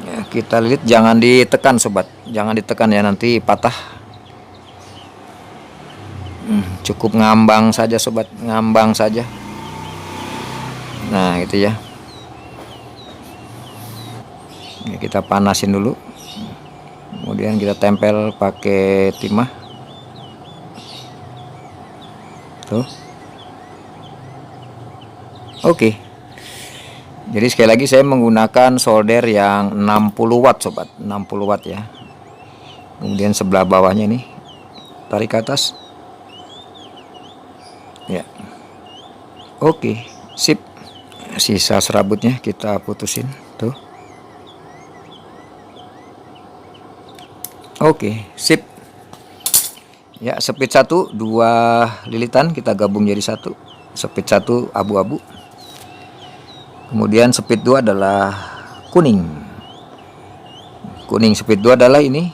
ya, kita lilit, jangan ditekan sobat, jangan ditekan ya, nanti patah. Cukup ngambang saja sobat, ngambang saja. Nah itu ya. Ini kita panasin dulu, kemudian kita tempel pakai timah tuh. Oke. Jadi sekali lagi saya menggunakan solder yang 60 watt sobat, 60 watt ya. Kemudian sebelah bawahnya nih tarik ke atas ya. Oke, sip. Sisa serabutnya kita putusin tuh. Oke, sip ya. Speed 1 2 lilitan kita gabung jadi 1. Speed 1 abu-abu. Kemudian speed 2 adalah kuning. Kuning speed 2 adalah ini,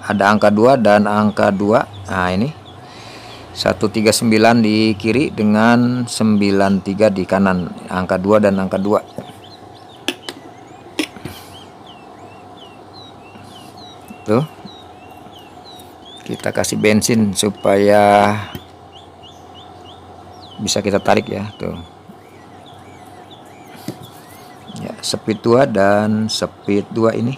ada angka 2 dan angka 2. Nah ini 139 di kiri dengan 93 di kanan, angka 2 dan angka 2. Tuh, kita kasih bensin supaya bisa kita tarik ya. Tuh ya, speed 2 dan speed 2 ini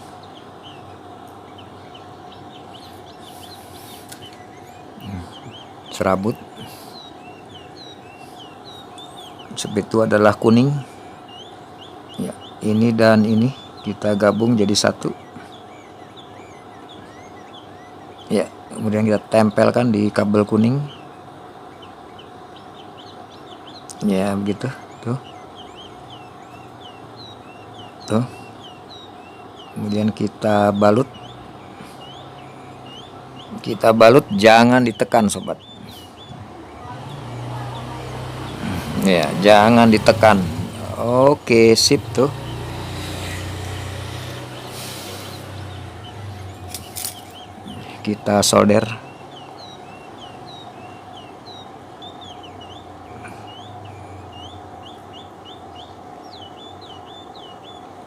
serabut. Speed 2 adalah kuning ya, ini dan ini kita gabung jadi satu ya, kemudian kita tempelkan di kabel kuning ya, begitu. Tuh, kemudian kita balut, jangan ditekan sobat ya, jangan ditekan. Oke, sip. Tuh, kita solder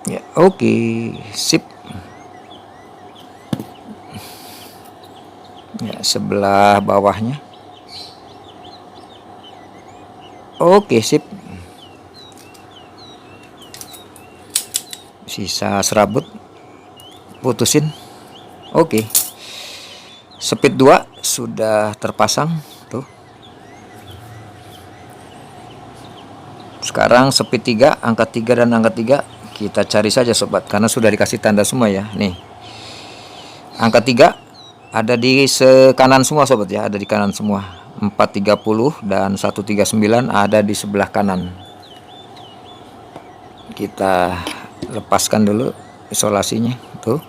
ya. Oke, sip ya, sebelah bawahnya. Oke, sip. Sisa serabut putusin. Oke, speed 2 sudah terpasang. Tuh, sekarang speed 3, angka 3 dan angka 3 kita cari saja sobat, karena sudah dikasih tanda semua ya. Nih, angka 3 ada di kanan semua sobat ya, ada di kanan semua. 430 dan 139 ada di sebelah kanan. Kita lepaskan dulu isolasinya. Tuh,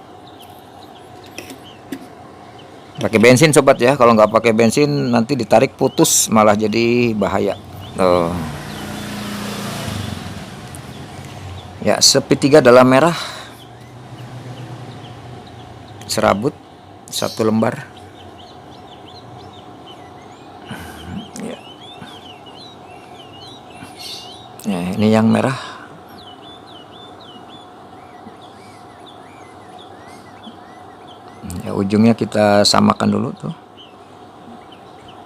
pakai bensin sobat ya, kalau nggak pakai bensin nanti ditarik putus malah jadi bahaya. Tuh ya, speed 3 adalah merah, serabut 1 lembar ya, ini yang merah ya, ujungnya kita samakan dulu tuh,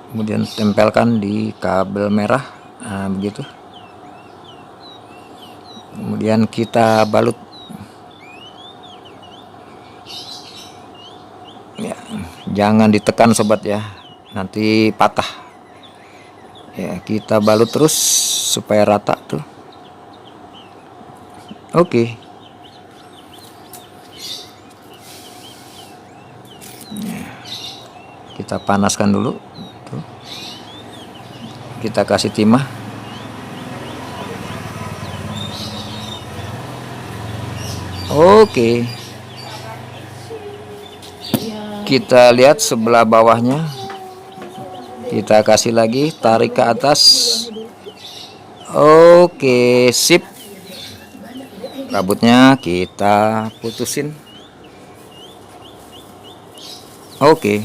kemudian tempelkan di kabel merah. Nah, begitu, kemudian kita balut ya, jangan ditekan sobat ya, nanti patah ya. Kita balut terus supaya rata tuh. Oke, kita panaskan dulu tuh. Kita kasih timah. Oke, kita lihat sebelah bawahnya, kita kasih lagi, tarik ke atas. Oke, sip. Rambutnya kita putusin. Oke,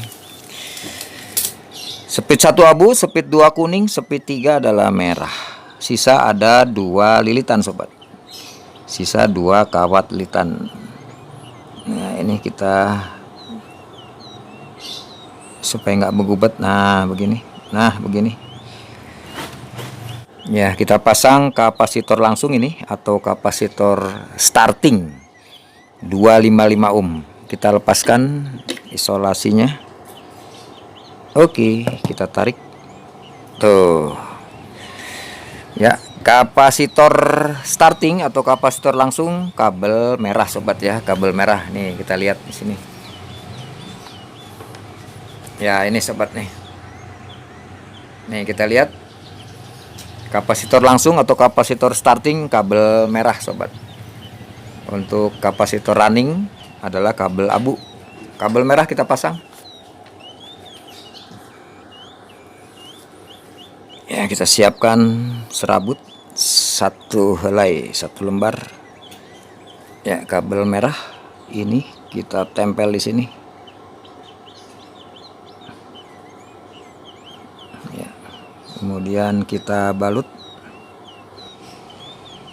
speed 1 abu, speed 2 kuning, speed 3 adalah merah. Sisa ada 2 lilitan sobat, sisa 2 kawat lilitan. Nah, ini kita supaya nggak bergubat. Nah, begini. Nah, begini ya, kita pasang kapasitor langsung ini atau kapasitor starting 255 ohm. Kita lepaskan isolasinya. Oke, kita tarik tuh ya, kapasitor starting atau kapasitor langsung kabel merah sobat ya, kabel merah nih, kita lihat di sini ya, ini sobat nih. Nih, kita lihat kapasitor langsung atau kapasitor starting kabel merah sobat. Untuk kapasitor running adalah kabel abu. Kabel merah kita pasang ya, kita siapkan serabut 1 helai, 1 lembar ya. Kabel merah ini kita tempel di sini ya, kemudian kita balut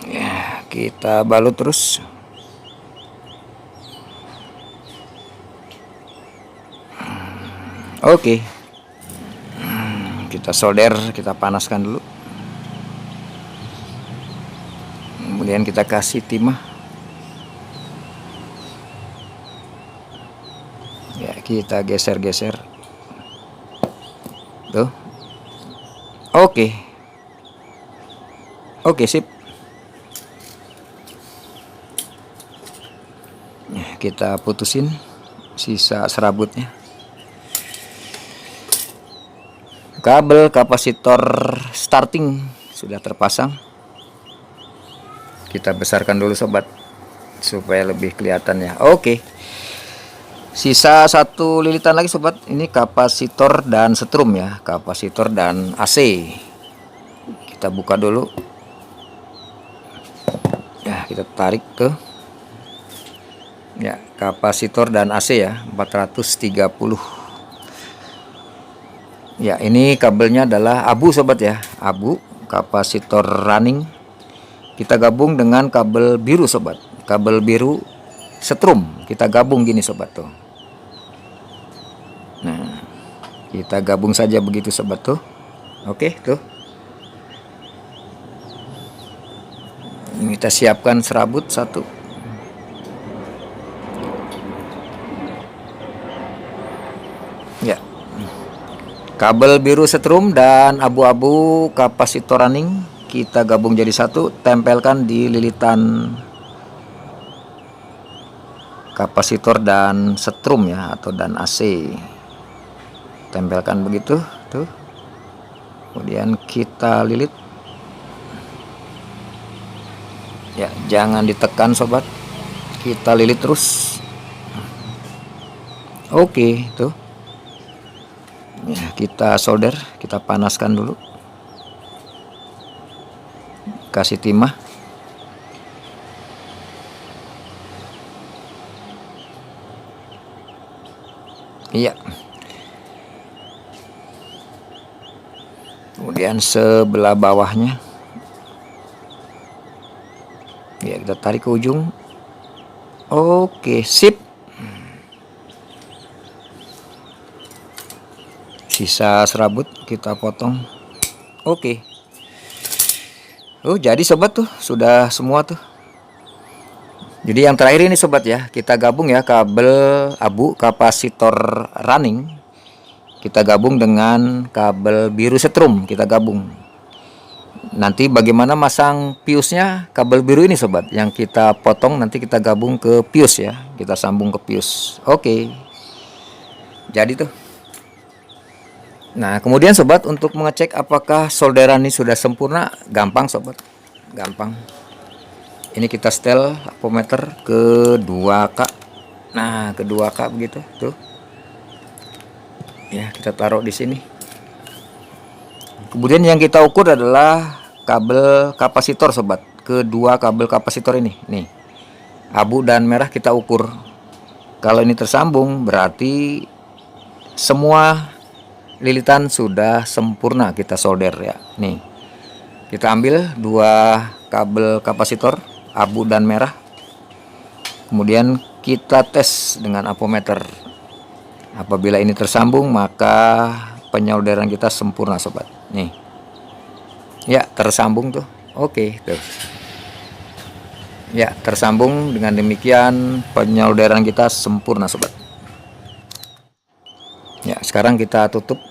ya, kita balut terus Oke, kita solder, kita panaskan dulu, kemudian kita kasih timah ya, kita geser-geser tuh. Oke, sip. Kita putusin sisa serabutnya. Kabel kapasitor starting sudah terpasang. Kita besarkan dulu sobat supaya lebih kelihatannya. Oke, sisa satu lilitan lagi sobat. Ini kapasitor dan setrum ya, kapasitor dan AC. Kita buka dulu ya, kita tarik ke ya, kapasitor dan AC ya, 430 ya. Ini kabelnya adalah abu sobat ya, abu kapasitor running. Kita gabung dengan kabel biru sobat, kabel biru setrum kita gabung gini sobat tuh. Nah, kita gabung saja begitu sobat tuh. Oke tuh, kita siapkan serabut satu. Ya, kabel biru setrum dan abu-abu kapasitor running kita gabung jadi satu, tempelkan di lilitan kapasitor dan setrum ya, atau dan AC. Tempelkan begitu tuh. Kemudian kita lilit. Ya, jangan ditekan sobat. Kita lilit terus. Oke, tuh. Ya, kita solder, kita panaskan dulu. Kasih timah. Iya. Kemudian sebelah bawahnya. Ya, kita tarik ke ujung. Oke, sip. Sisa serabut kita potong. Oke. Oh, jadi sobat tuh sudah semua tuh. Jadi yang terakhir ini sobat ya, kita gabung ya kabel abu kapasitor running. Kita gabung dengan kabel biru setrum, kita gabung. Nanti bagaimana masang fuse-nya kabel biru ini sobat, yang kita potong nanti kita gabung ke fuse ya, kita sambung ke fuse. Oke. Jadi tuh. Nah, kemudian sobat untuk mengecek apakah solderan ini sudah sempurna, gampang sobat. Gampang. Ini kita setel apometer ke 2K. Nah, ke 2K begitu, tuh. Ya, kita taruh di sini. Kemudian yang kita ukur adalah kabel kapasitor sobat. Kedua kabel kapasitor ini, nih. Abu dan merah kita ukur. Kalau ini tersambung berarti semua lilitan sudah sempurna kita solder ya. Nih, kita ambil dua kabel kapasitor abu dan merah, kemudian kita tes dengan apometer. Apabila ini tersambung maka penyolderan kita sempurna sobat. Nih ya, tersambung tuh. Oke tuh ya, tersambung. Dengan demikian penyolderan kita sempurna sobat. Ya, sekarang kita tutup.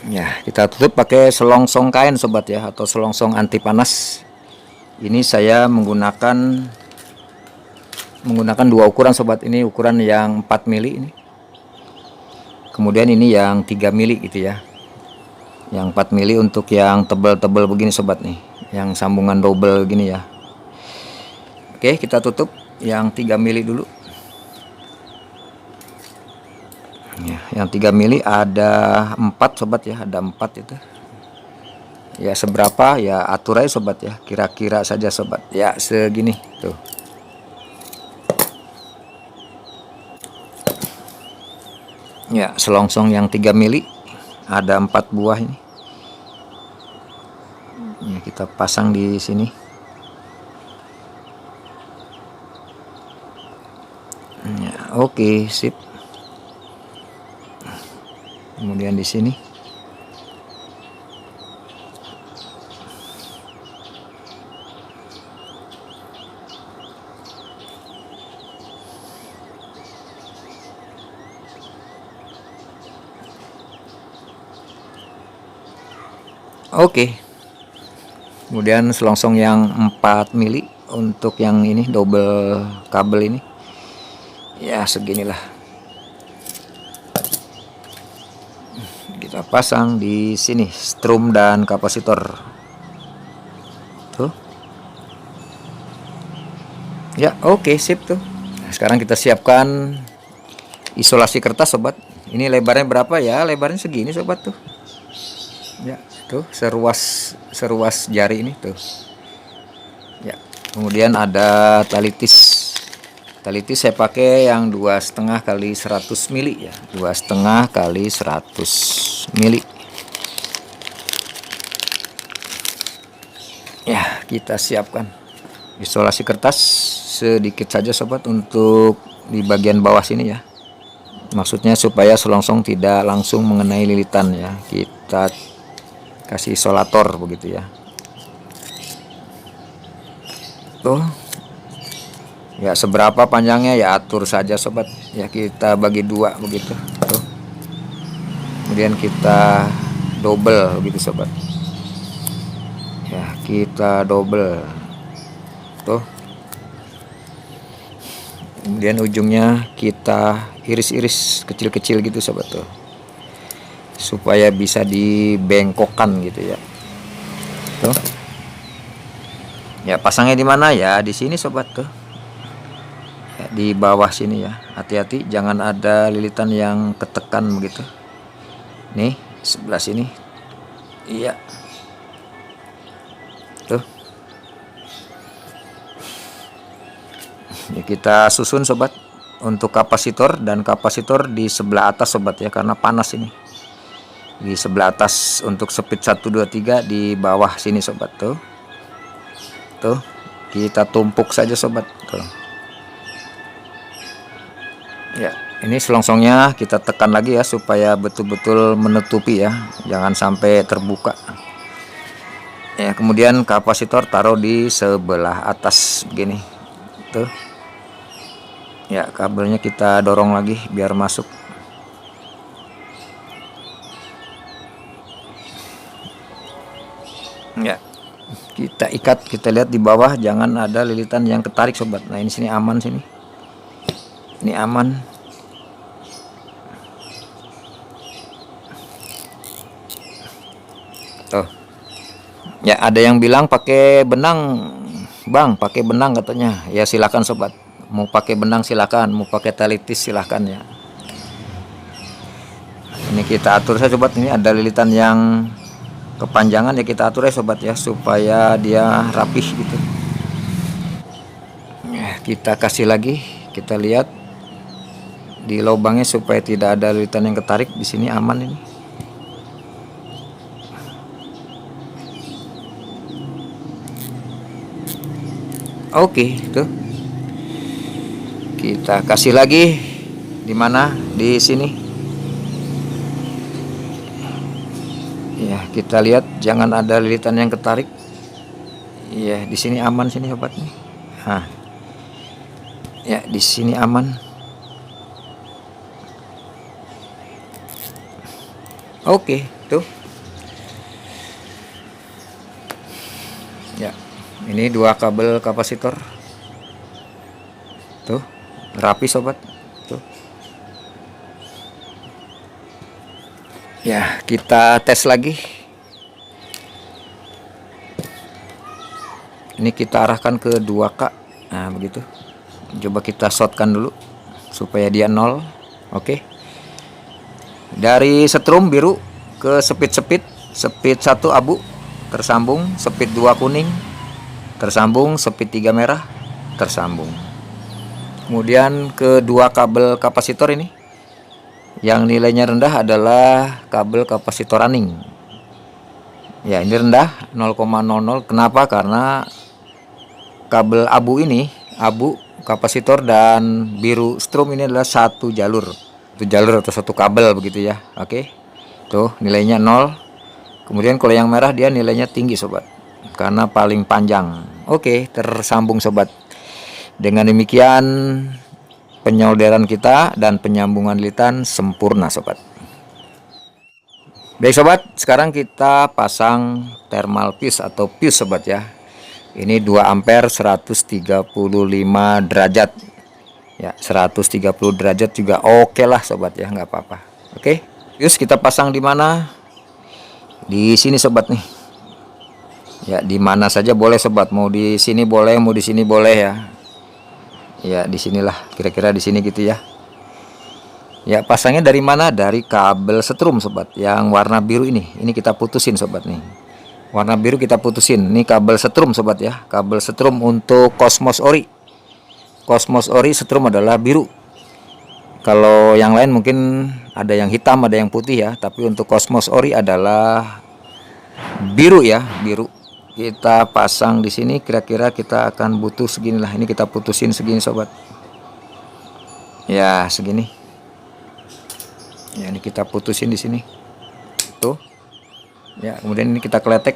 Ya, kita tutup pakai selongsong kain sobat ya, atau selongsong anti panas. Ini saya menggunakan dua ukuran sobat. Ini ukuran yang 4 mili ini. Kemudian ini yang 3 mili gitu ya. Yang 4 mili untuk yang tebal-tebal begini sobat nih, yang sambungan double gini ya. Oke, kita tutup yang 3 mili dulu. Ya, yang 3 mili ada 4 sobat ya, ada 4 itu. Ya, seberapa ya atur aja sobat ya, kira-kira saja sobat. Ya, segini tuh. Ya, selongsong yang 3 mili ada 4 buah ini. Ya, kita pasang di sini. Ya, oke, sip. Kemudian kemudian di sini. Oke. Kemudian selongsong yang 4 mili untuk yang ini double kabel ini. Ya, seginilah. Kita pasang di sini strum dan kapasitor. Tuh. Ya, oke, sip tuh. Nah, sekarang kita siapkan isolasi kertas, sobat. Ini lebarnya berapa ya? Lebarnya segini, sobat tuh. Ya, tuh seruas jari ini tuh. Ya, kemudian ada tali tis. Tali tis saya pakai yang 2,5 kali 100 mili ya, 2,5 kali 100 mili. Ya, kita siapkan isolasi kertas sedikit saja, sobat, untuk di bagian bawah sini ya. Maksudnya supaya selongsong tidak langsung mengenai lilitan ya. Kita kasih isolator begitu ya. Tuh. Ya, seberapa panjangnya ya atur saja, sobat. Ya, kita bagi 2 begitu. Tuh. Kemudian kita double begitu, sobat. Ya, kita double. Tuh. Kemudian ujungnya kita iris-iris kecil-kecil gitu, sobat tuh. Supaya bisa dibengkokkan gitu ya. Tuh. Ya, pasangnya di mana ya? Di sini, sobat tuh. Ya, di bawah sini ya. Hati-hati jangan ada lilitan yang ketekan begitu. Nih, sebelah sini. Iya. Tuh. Ya, kita susun, sobat, untuk kapasitor, dan kapasitor di sebelah atas, sobat ya, karena panas ini. Di sebelah atas untuk speed 1 2 3 di bawah sini, sobat tuh. Tuh, kita tumpuk saja, sobat tuh. Ya, ini selongsongnya kita tekan lagi ya supaya betul-betul menutupi ya, jangan sampai terbuka. Ya, kemudian kapasitor taruh di sebelah atas begini. Tuh. Ya, kabelnya kita dorong lagi biar masuk. Ya, kita ikat, kita lihat di bawah jangan ada lilitan yang ketarik, sobat. Nah, ini sini aman sini. Ini aman. Tuh. Ya, ada yang bilang pakai benang, Bang, pakai benang katanya. Ya, silakan, sobat. Mau pakai benang silakan, mau pakai tali tis silakan ya. Ini kita atur saja, sobat. Ini ada lilitan yang kepanjangan ya, kita atur ya, sobat ya, supaya dia rapih gitu. Ya, kita kasih lagi, kita lihat di lubangnya supaya tidak ada lilitan yang ketarik. Di sini aman ini. Oke, tuh. Kita kasih lagi di mana? Di sini. Ya, kita lihat jangan ada lilitan yang ketarik. Ya, di sini aman sini, sobat nih. Nah. Ya, di sini aman. Oke, tuh. Ya, ini 2 kabel kapasitor. Tuh, rapi, sobat. Tuh. Ya, kita tes lagi. Ini kita arahkan ke 2K. Nah, begitu. Coba kita shortkan dulu supaya dia 0. Oke. Dari setrum biru ke speed 1 abu tersambung, speed 2 kuning tersambung, speed 3 merah tersambung. Kemudian ke 2 kabel kapasitor ini yang nilainya rendah adalah kabel kapasitor running. Ya, ini rendah 0,00. Kenapa? Karena kabel abu ini, abu kapasitor dan biru strum ini adalah satu jalur atau satu kabel begitu ya. Oke. Tuh nilainya 0. Kemudian kalau yang merah dia nilainya tinggi sobat, karena paling panjang. Oke, tersambung sobat. Dengan demikian penyolderan kita dan penyambungan lilitan sempurna sobat. Baik sobat, sekarang kita pasang thermal fuse atau fuse sobat ya. Ini 2 ampere 135 derajat. Ya, 130 derajat juga oke lah sobat ya, nggak apa-apa. Oke, fuse kita pasang di mana? Di sini sobat nih. Ya, di mana saja boleh sobat, mau di sini boleh, mau di sini boleh ya. Ya, di sinilah, kira-kira di sini gitu ya. Ya, pasangnya dari mana? Dari kabel setrum sobat, yang warna biru ini. Ini kita putusin sobat nih. Warna biru kita putusin. Ini kabel setrum sobat ya. Kabel setrum untuk Cosmos Ori. Cosmos Ori setrum adalah biru. Kalau yang lain mungkin ada yang hitam, ada yang putih ya. Tapi untuk Cosmos Ori adalah biru ya, biru. Kita pasang di sini, kira-kira kita akan butuh seginilah. Ini kita putusin segini sobat. Ya, segini. Ya, ini kita putusin di sini. Tuh. Ya, kemudian ini kita kletek.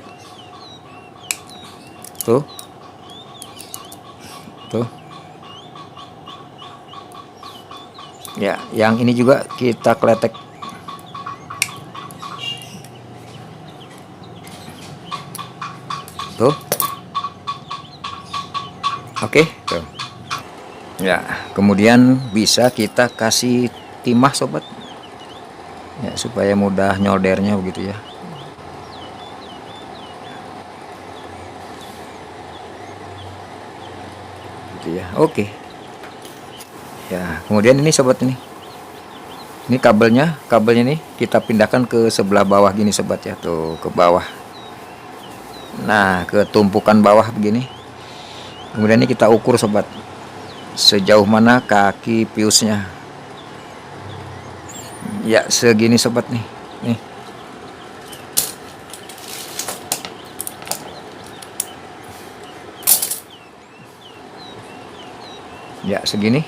Tuh. Tuh. Ya, yang ini juga kita kletek. Tuh. Oke, tuh. Ya, kemudian bisa kita kasih timah sobat. Ya, supaya mudah nyoldernya begitu ya. Gitu ya. Oke. Ya, kemudian ini sobat ini. Ini kabelnya nih kita pindahkan ke sebelah bawah gini sobat ya, tuh ke bawah. Nah, ke tumpukan bawah begini. Kemudian ini kita ukur sobat, sejauh mana kaki fuse-nya. Ya, segini sobat nih. Nih. Ya, segini.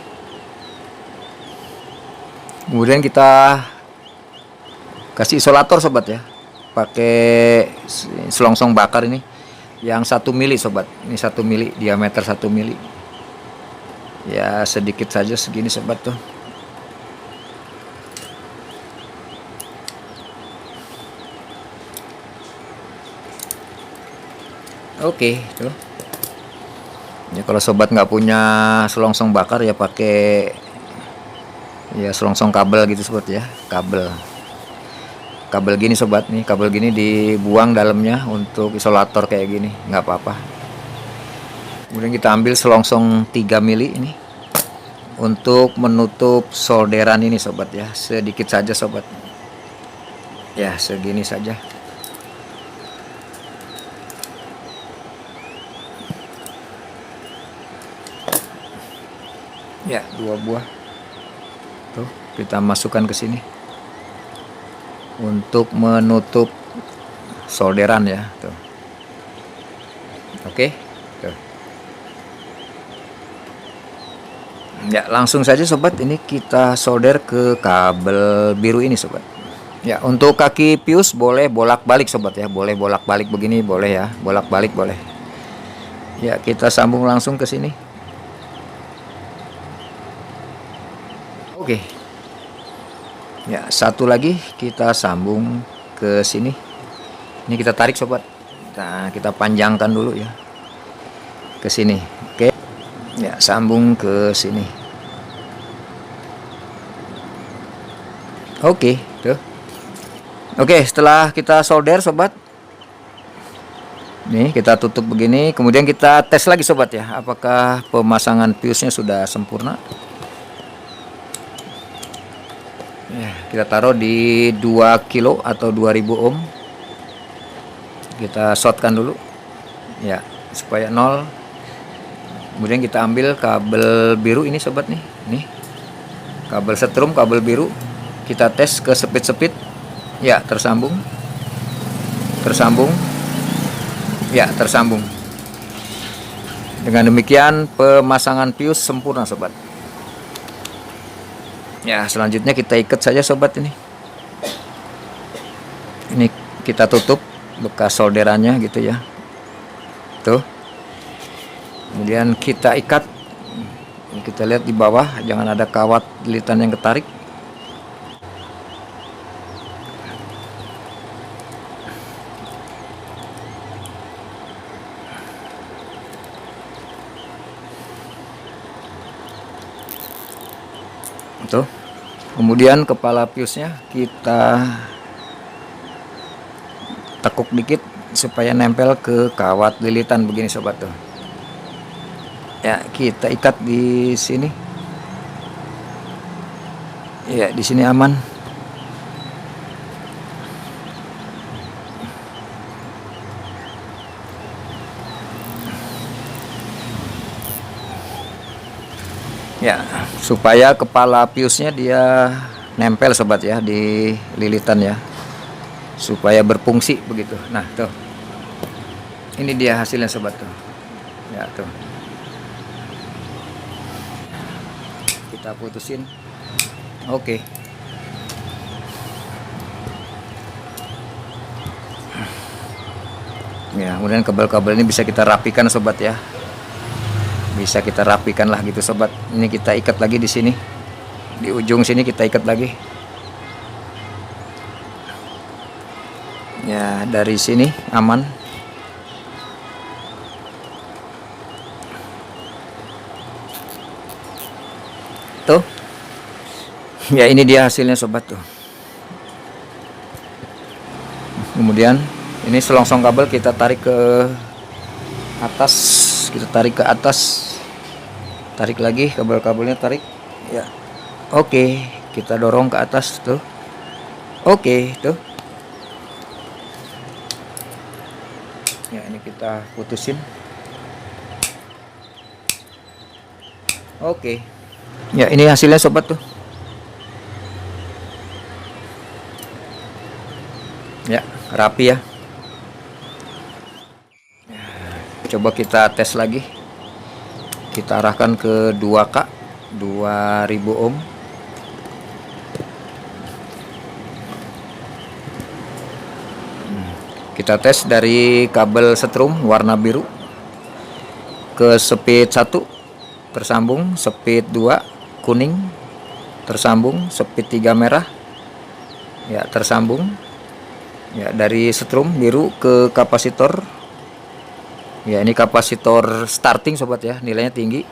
Kemudian kita kasih isolator sobat ya. Pakai selongsong bakar ini yang 1 mili sobat. Ini 1 mili, diameter 1 mili. Ya, sedikit saja segini sobat tuh. Oke, tuh. Ya, kalau sobat nggak punya selongsong bakar ya pakai ya selongsong kabel gitu sobat ya, kabel gini sobat nih, kabel gini dibuang dalamnya untuk isolator kayak gini, nggak apa-apa. Kemudian kita ambil selongsong 3 mili ini untuk menutup solderan ini sobat ya, sedikit saja sobat ya, segini saja. Ya, 2 buah tuh kita masukkan ke sini untuk menutup solderan ya tuh. Oke tuh. Ya, langsung saja sobat, ini kita solder ke kabel biru ini sobat. Ya, untuk kaki fuse boleh bolak-balik sobat ya, boleh bolak-balik begini boleh ya, bolak-balik boleh. Ya, kita sambung langsung ke sini. Oke. Ya, satu lagi kita sambung ke sini. Ini kita tarik sobat. Nah, kita panjangkan dulu ya. Ke sini. Oke. Ya, sambung ke sini. Oke, tuh. Oke, setelah kita solder sobat. Nih, kita tutup begini, kemudian kita tes lagi sobat ya, apakah pemasangan fuse-nya sudah sempurna. Ya, kita taruh di 2 kilo atau 2000 ohm. Kita shortkan dulu ya supaya 0. Kemudian kita ambil kabel biru ini sobat nih, kabel setrum, kabel biru. Kita tes ke sepit-sepit. Ya, tersambung ya, tersambung. Dengan demikian pemasangan fuse sempurna sobat. Ya, selanjutnya kita ikat saja sobat ini. Ini kita tutup bekas solderannya gitu ya, tuh. Kemudian kita ikat. Kita lihat di bawah jangan ada kawat lilitan yang ketarik. Tuh. Kemudian kepala piusnya kita tekuk dikit supaya nempel ke kawat lilitan begini sobat tuh. Ya, kita ikat di sini. Ya, di sini aman. Ya, supaya kepala piusnya dia nempel sobat ya di lilitan ya, supaya berfungsi begitu. Nah, tuh. Ini dia hasilnya sobat tuh. Ya, tuh. Kita putusin. Oke. Ya, kemudian kabel-kabel ini bisa kita rapikan sobat ya. Bisa kita rapikan lah gitu sobat. Ini kita ikat lagi di sini. Di ujung sini kita ikat lagi. Ya, dari sini aman. Tuh. Ya, ini dia hasilnya sobat tuh. Kemudian ini selongsong kabel kita tarik ke atas, kita tarik ke atas, tarik lagi kabel-kabelnya, tarik ya. Oke, kita dorong ke atas tuh. Oke, tuh ya, ini kita putusin. Oke ya, ini hasilnya sobat tuh ya, rapi ya. Coba kita tes lagi. Kita arahkan ke 2K 2000 ohm. Kita tes dari kabel setrum warna biru ke speed 1 tersambung, speed 2 kuning tersambung, speed 3 merah ya tersambung ya. Dari setrum biru ke kapasitor ya, ini kapasitor starting sobat ya, nilainya tinggi.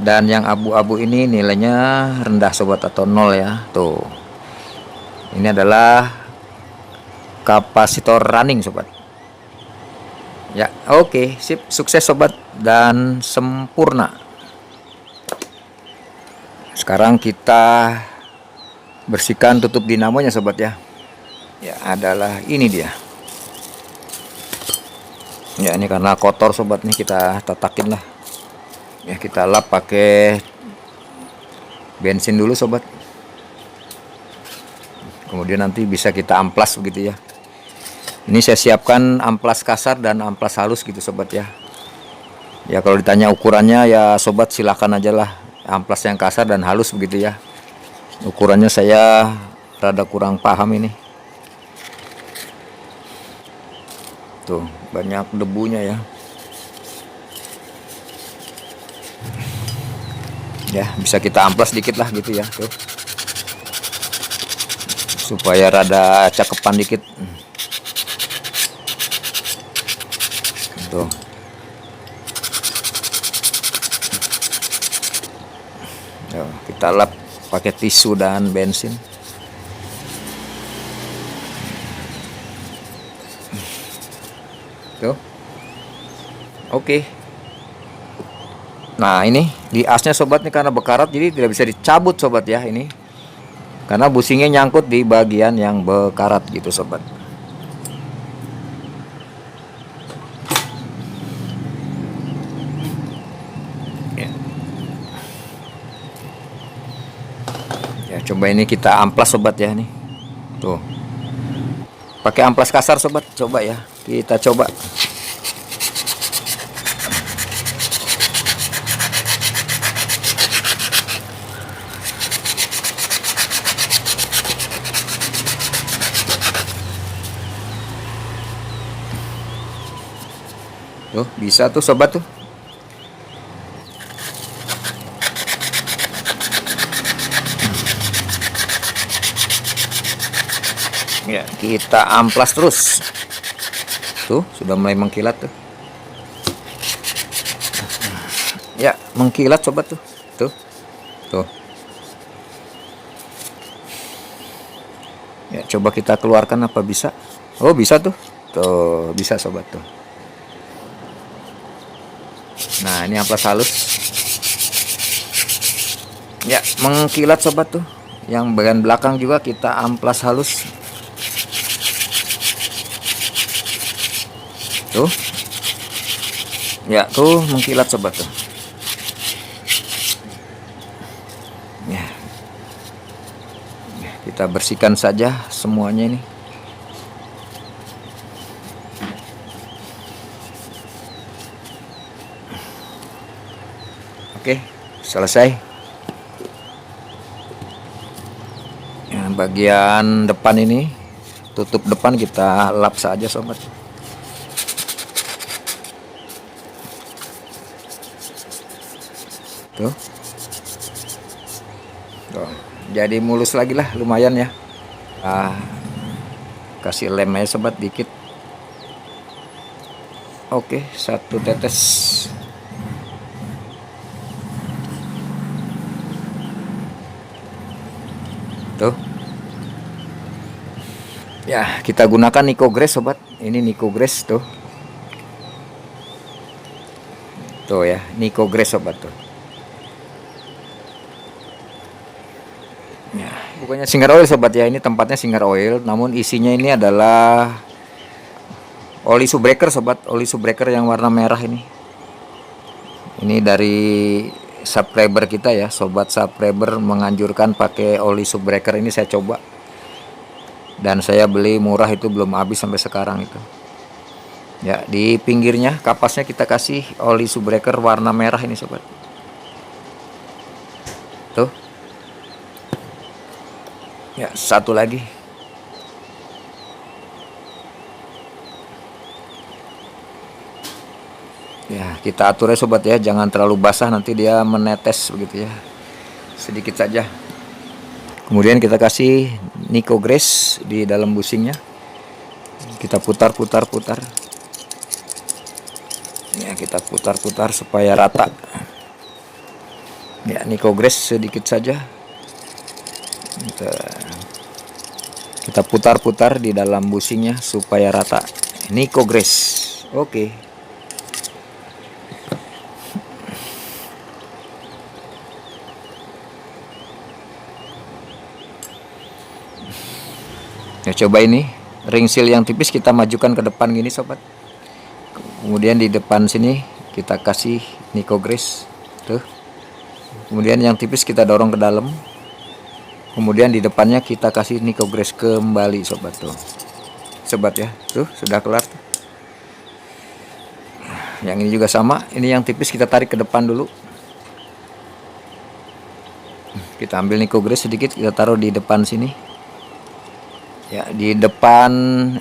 Dan yang abu-abu ini nilainya rendah sobat, atau 0 ya. Tuh, ini adalah kapasitor running sobat ya. Oke, sip, sukses sobat dan sempurna. Sekarang kita bersihkan tutup dinamonya sobat ya. Ya, adalah ini dia. Ya, ini karena kotor sobat nih, kita tatakin lah ya. Kita lap pakai bensin dulu sobat, kemudian nanti bisa kita amplas begitu ya. Ini saya siapkan amplas kasar dan amplas halus gitu sobat ya. Ya, kalau ditanya ukurannya ya sobat silahkan aja lah, amplas yang kasar dan halus begitu ya. Ukurannya saya rada kurang paham ini. Tuh, banyak debunya ya. Ya, bisa kita amplas dikit lah gitu ya tuh, supaya rada cakepan dikit tuh. Yo, kita lap pakai tisu dan bensin. Tuh. Oke. Nah, ini di asnya sobat nih, karena bekarat jadi tidak bisa dicabut sobat ya ini. Karena businya nyangkut di bagian yang bekarat gitu sobat. Ya. Ya, coba ini kita amplas sobat ya nih. Tuh. Pakai amplas kasar sobat, coba ya. Kita coba. Tuh, bisa tuh sobat tuh. Ya, kita amplas terus. Tuh, sudah mulai mengkilat tuh. Ya, mengkilat sobat tuh. Tuh. Tuh. Ya, coba kita keluarkan apa bisa. Oh, bisa tuh. Tuh, bisa sobat tuh. Nah, ini amplas halus. Ya, mengkilat sobat tuh. Yang bagian belakang juga kita amplas halus. Tuh. Ya, tuh mengkilat sobat tuh. Ya. Kita bersihkan saja semuanya ini. Oke, selesai. Ya, bagian depan ini, tutup depan kita lap saja sobat. Tuh. Tuh. Jadi mulus lagi lah, lumayan ya. Kasih lem aja sobat dikit. Oke, 1 tetes. Tuh. Ya, kita gunakan Nicogress sobat. Ini Nicogress tuh. Tuh ya, Nicogress sobat tuh. Ya, bukannya Singer Oil sobat ya, ini tempatnya Singer Oil, namun isinya ini adalah oli subbreaker sobat, oli subbreaker yang warna merah ini. Ini dari subscriber kita ya, sobat subscriber menganjurkan pakai oli subbreaker ini, saya coba. Dan saya beli murah itu belum habis sampai sekarang itu. Ya, di pinggirnya kapasnya kita kasih oli subbreaker warna merah ini sobat. Tuh. Ya, satu lagi. Ya, kita atur ya sobat ya, jangan terlalu basah nanti dia menetes begitu ya. Sedikit saja. Kemudian kita kasih Nicogress di dalam busingnya. Kita putar. Ya, kita putar supaya rata. Ya, Nicogress sedikit saja. Kita putar di dalam busingnya supaya rata. Nicogress. Oke. Ya, coba ini ring seal yang tipis kita majukan ke depan gini sobat. Kemudian di depan sini kita kasih Nicogress tuh. Kemudian yang tipis kita dorong ke dalam. Kemudian di depannya kita kasih Nicogress kembali sobat tuh. Sobat ya, tuh sudah kelar tuh. Yang ini juga sama, ini yang tipis kita tarik ke depan dulu. Kita ambil Nicogress sedikit, kita taruh di depan sini. Ya, di depan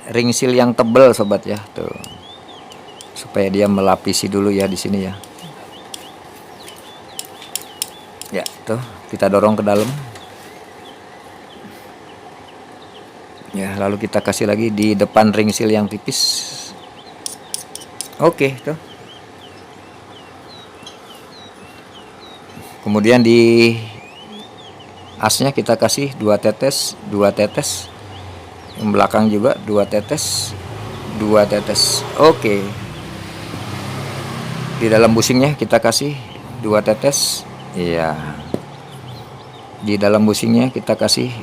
ring seal yang tebal sobat ya, tuh. Supaya dia melapisi dulu ya di sini ya. Ya, tuh kita dorong ke dalam. Ya, lalu kita kasih lagi di depan ring seal yang tipis. Oke, tuh. Kemudian di asnya kita kasih 2 tetes. Yang belakang juga 2 tetes. Oke. Di dalam busingnya kita kasih 2 tetes. Iya. Di dalam busingnya kita kasih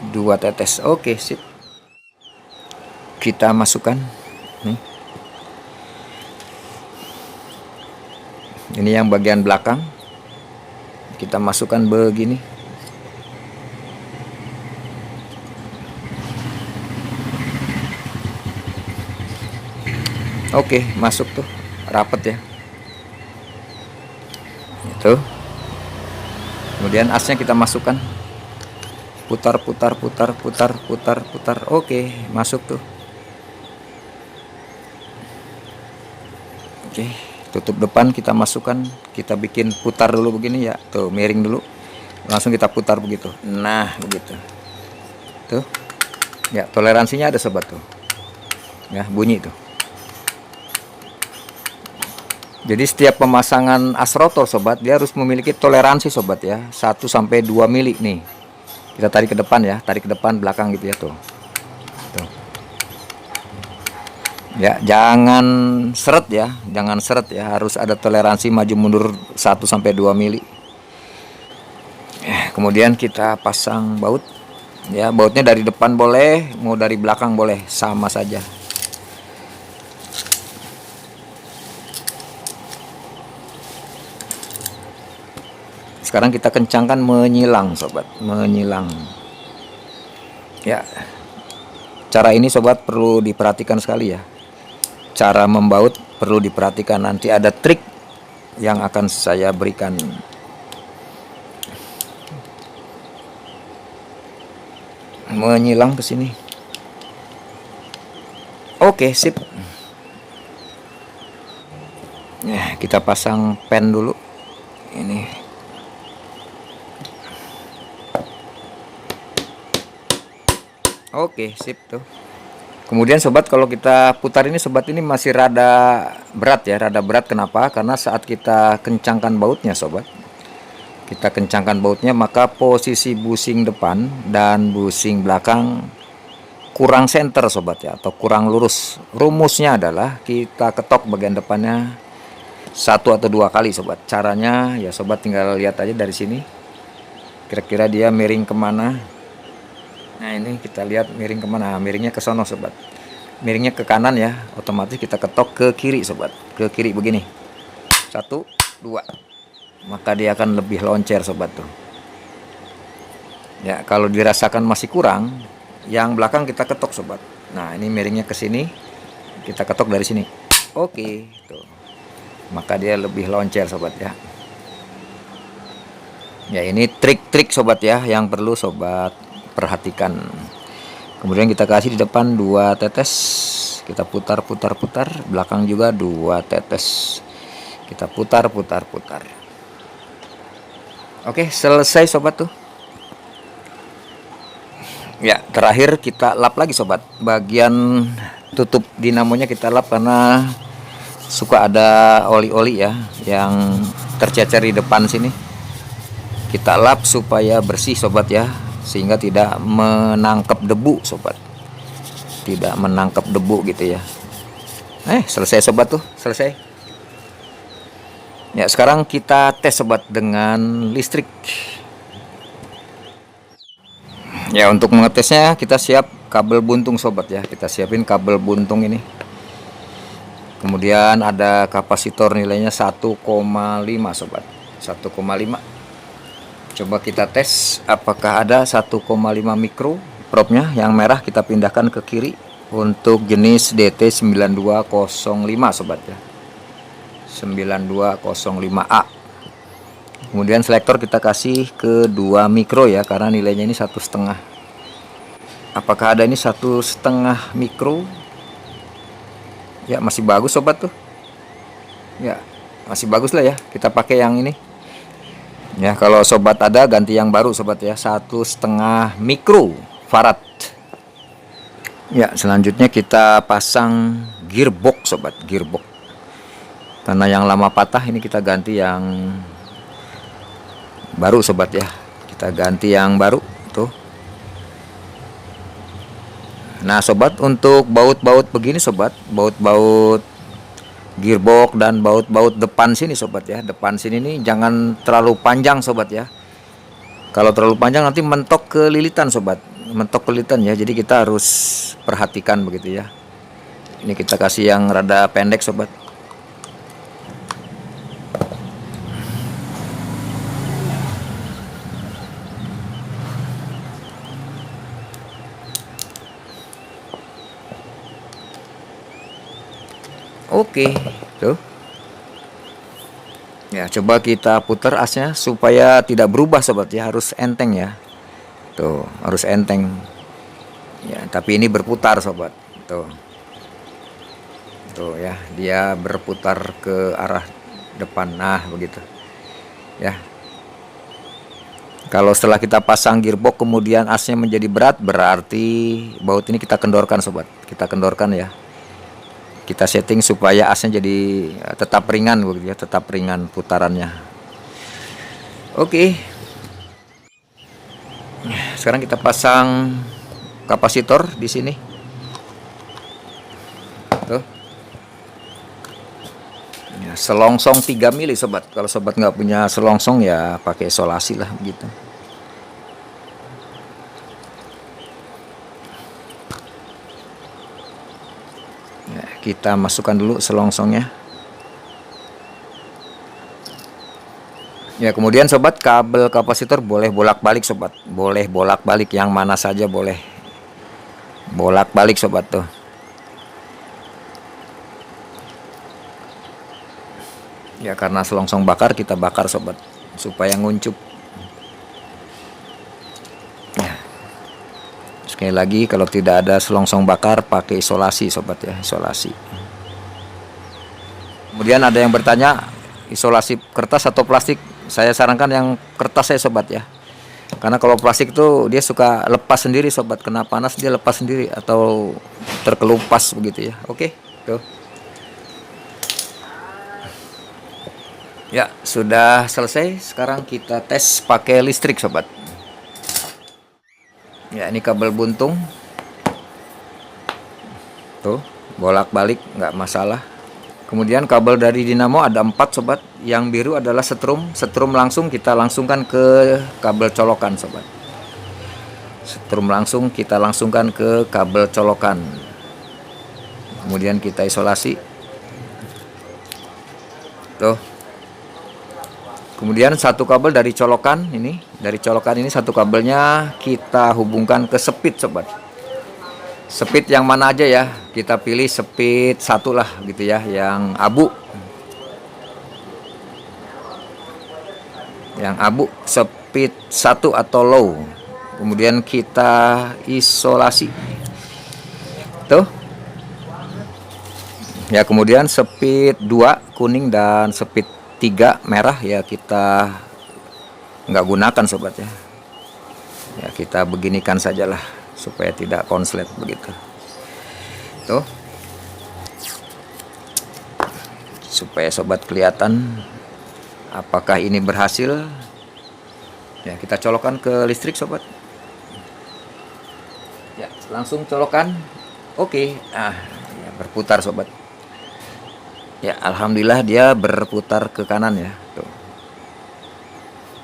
2 tetes. Oke, sip. Kita masukkan nih. Ini yang bagian belakang. Kita masukkan begini. Oke, masuk tuh. Rapet ya. Itu. Kemudian asnya kita masukkan. Putar. Oke, masuk tuh. Oke, tutup depan kita masukkan, kita bikin putar dulu begini ya, tuh miring dulu, langsung kita putar begitu. Nah begitu tuh ya, toleransinya ada sobat tuh ya, bunyi tuh. Jadi setiap pemasangan as rotor sobat, dia harus memiliki toleransi sobat ya, 1-2 mili nih. Kita tarik ke depan ya, tarik ke depan belakang gitu ya tuh. Tuh. Ya, jangan seret ya, jangan seret ya, harus ada toleransi maju mundur 1-2 mili. Kemudian kita pasang baut. Ya, bautnya dari depan boleh, mau dari belakang boleh, sama saja. Sekarang kita kencangkan menyilang sobat, menyilang. Ya. Cara ini sobat perlu diperhatikan sekali ya. Cara membaut perlu diperhatikan, nanti ada trik yang akan saya berikan. Menyilang ke sini. Oke, sip. Nah, kita pasang pen dulu. Ini. Oke, sip tuh. Kemudian sobat, kalau kita putar ini sobat, ini masih rada berat ya, rada berat. Kenapa? Karena saat kita kencangkan bautnya sobat, kita kencangkan bautnya, maka posisi busing depan dan busing belakang kurang center sobat ya, atau kurang lurus. Rumusnya adalah kita ketok bagian depannya 1 atau 2 kali sobat. Caranya ya sobat, tinggal lihat aja dari sini, kira-kira dia miring kemana. Nah ini kita lihat miring kemana, miringnya ke sono sobat, miringnya ke kanan ya, otomatis kita ketok ke kiri sobat, ke kiri begini, 1, 2, maka dia akan lebih loncer sobat tuh ya. Kalau dirasakan masih kurang, yang belakang kita ketok sobat. Nah ini miringnya ke sini, kita ketok dari sini. Oke tuh, maka dia lebih loncer sobat ya. Ya ini trik-trik sobat ya, yang perlu sobat perhatikan. Kemudian kita kasih di depan 2 tetes, kita putar, belakang juga 2 tetes, kita putar. Oke, selesai sobat tuh ya. Terakhir kita lap lagi sobat, bagian tutup dinamonya kita lap, karena suka ada oli-oli ya yang tercecer di depan sini. Kita lap supaya bersih sobat ya, sehingga tidak menangkap debu sobat, tidak menangkap debu gitu ya. Selesai sobat tuh, selesai ya. Sekarang kita tes sobat dengan listrik ya. Untuk mengetesnya kita siap kabel buntung sobat ya, kita siapin kabel buntung ini. Kemudian ada kapasitor nilainya 1,5 sobat, 1,5. Coba kita tes apakah ada 1,5 mikro. Propnya yang merah kita pindahkan ke kiri untuk jenis DT9205 sobat ya, 9205A. Kemudian selektor kita kasih ke 2 mikro ya, karena nilainya ini 1,5. Apakah ada ini 1,5 mikro? Ya masih bagus sobat tuh ya, masih bagus lah ya, kita pakai yang ini ya. Kalau sobat ada, ganti yang baru sobat ya, 1,5 mikro farad ya. Selanjutnya kita pasang gearbox sobat, gearbox, karena yang lama patah, ini kita ganti yang baru sobat ya, kita ganti yang baru tuh. Nah sobat, untuk baut-baut begini sobat, baut-baut gearbox dan baut-baut depan sini sobat ya, depan sini nih jangan terlalu panjang sobat ya. Kalau terlalu panjang nanti mentok ke lilitan sobat, mentok ke lilitan ya, jadi kita harus perhatikan begitu ya. Ini kita kasih yang rada pendek sobat. Oke tuh ya, coba kita putar asnya supaya tidak berubah sobat ya, harus enteng ya, tuh harus enteng ya, tapi ini berputar sobat tuh. Tuh ya, dia berputar ke arah depan. Nah, begitu. Ya. Kalau setelah kita pasang gearbox kemudian asnya menjadi berat, berarti baut ini kita kendorkan sobat. Kita kendorkan ya. Kita setting supaya asnya jadi tetap ringan begitu ya, tetap ringan putarannya. Oke. Sekarang kita pasang kapasitor di sini. Tuh. Ya, selongsong 3 mili sobat. Kalau sobat nggak punya selongsong ya pakai isolasi lah begitu. Ya, kita masukkan dulu selongsongnya. Ya, kemudian sobat, kabel kapasitor boleh bolak-balik sobat. Boleh bolak-balik, yang mana saja boleh. Bolak-balik sobat tuh. Ya, karena selongsong bakar, kita bakar sobat supaya nguncup. Ya. Sekali lagi, kalau tidak ada selongsong bakar pakai isolasi sobat ya, isolasi. Kemudian ada yang bertanya, isolasi kertas atau plastik? Saya sarankan yang kertas ya sobat ya. Karena kalau plastik tuh dia suka lepas sendiri sobat, kena panas dia lepas sendiri atau terkelupas begitu ya. Oke, tuh. Ya, sudah selesai. Sekarang kita tes pakai listrik sobat. Ya, ini kabel buntung. Tuh, bolak-balik nggak masalah. Kemudian kabel dari dinamo ada 4 sobat. Yang biru adalah setrum. Setrum langsung kita langsungkan ke kabel colokan sobat. Setrum langsung kita langsungkan ke kabel colokan. Kemudian kita isolasi. Tuh. Kemudian satu kabel dari colokan ini, satu kabelnya kita hubungkan ke speed sobat. Speed yang mana aja ya? Kita pilih speed 1 lah gitu ya, yang abu. Yang abu speed 1 atau low. Kemudian kita isolasi. Tuh. Ya, kemudian speed 2 kuning dan speed 3 merah ya kita nggak gunakan sobat ya. Ya, kita beginikan sajalah supaya tidak konslet begitu. Tuh. Supaya sobat kelihatan apakah ini berhasil. Ya, kita colokkan ke listrik sobat. Ya, langsung colokan. Oke. Ya, berputar sobat. Ya, alhamdulillah dia berputar ke kanan ya. Tuh.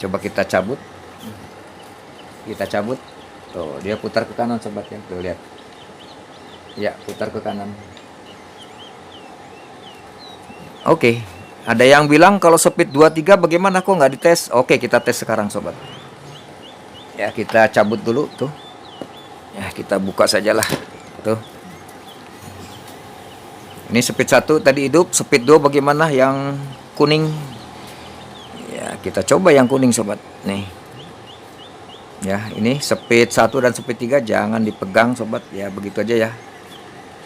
Coba kita cabut. Kita cabut. Tuh, dia putar ke kanan sobat ya. Tuh, lihat. Ya, putar ke kanan. Oke. Ada yang bilang kalau speed 23 bagaimana, kok nggak dites? Oke, kita tes sekarang sobat. Ya, kita cabut dulu tuh. Ya, kita buka sajalah. Tuh. Ini speed 1 tadi hidup, speed 2 bagaimana yang kuning? Ya, kita coba yang kuning sobat. Nih. Ya, ini speed 1 dan speed 3 jangan dipegang sobat. Ya, begitu aja ya.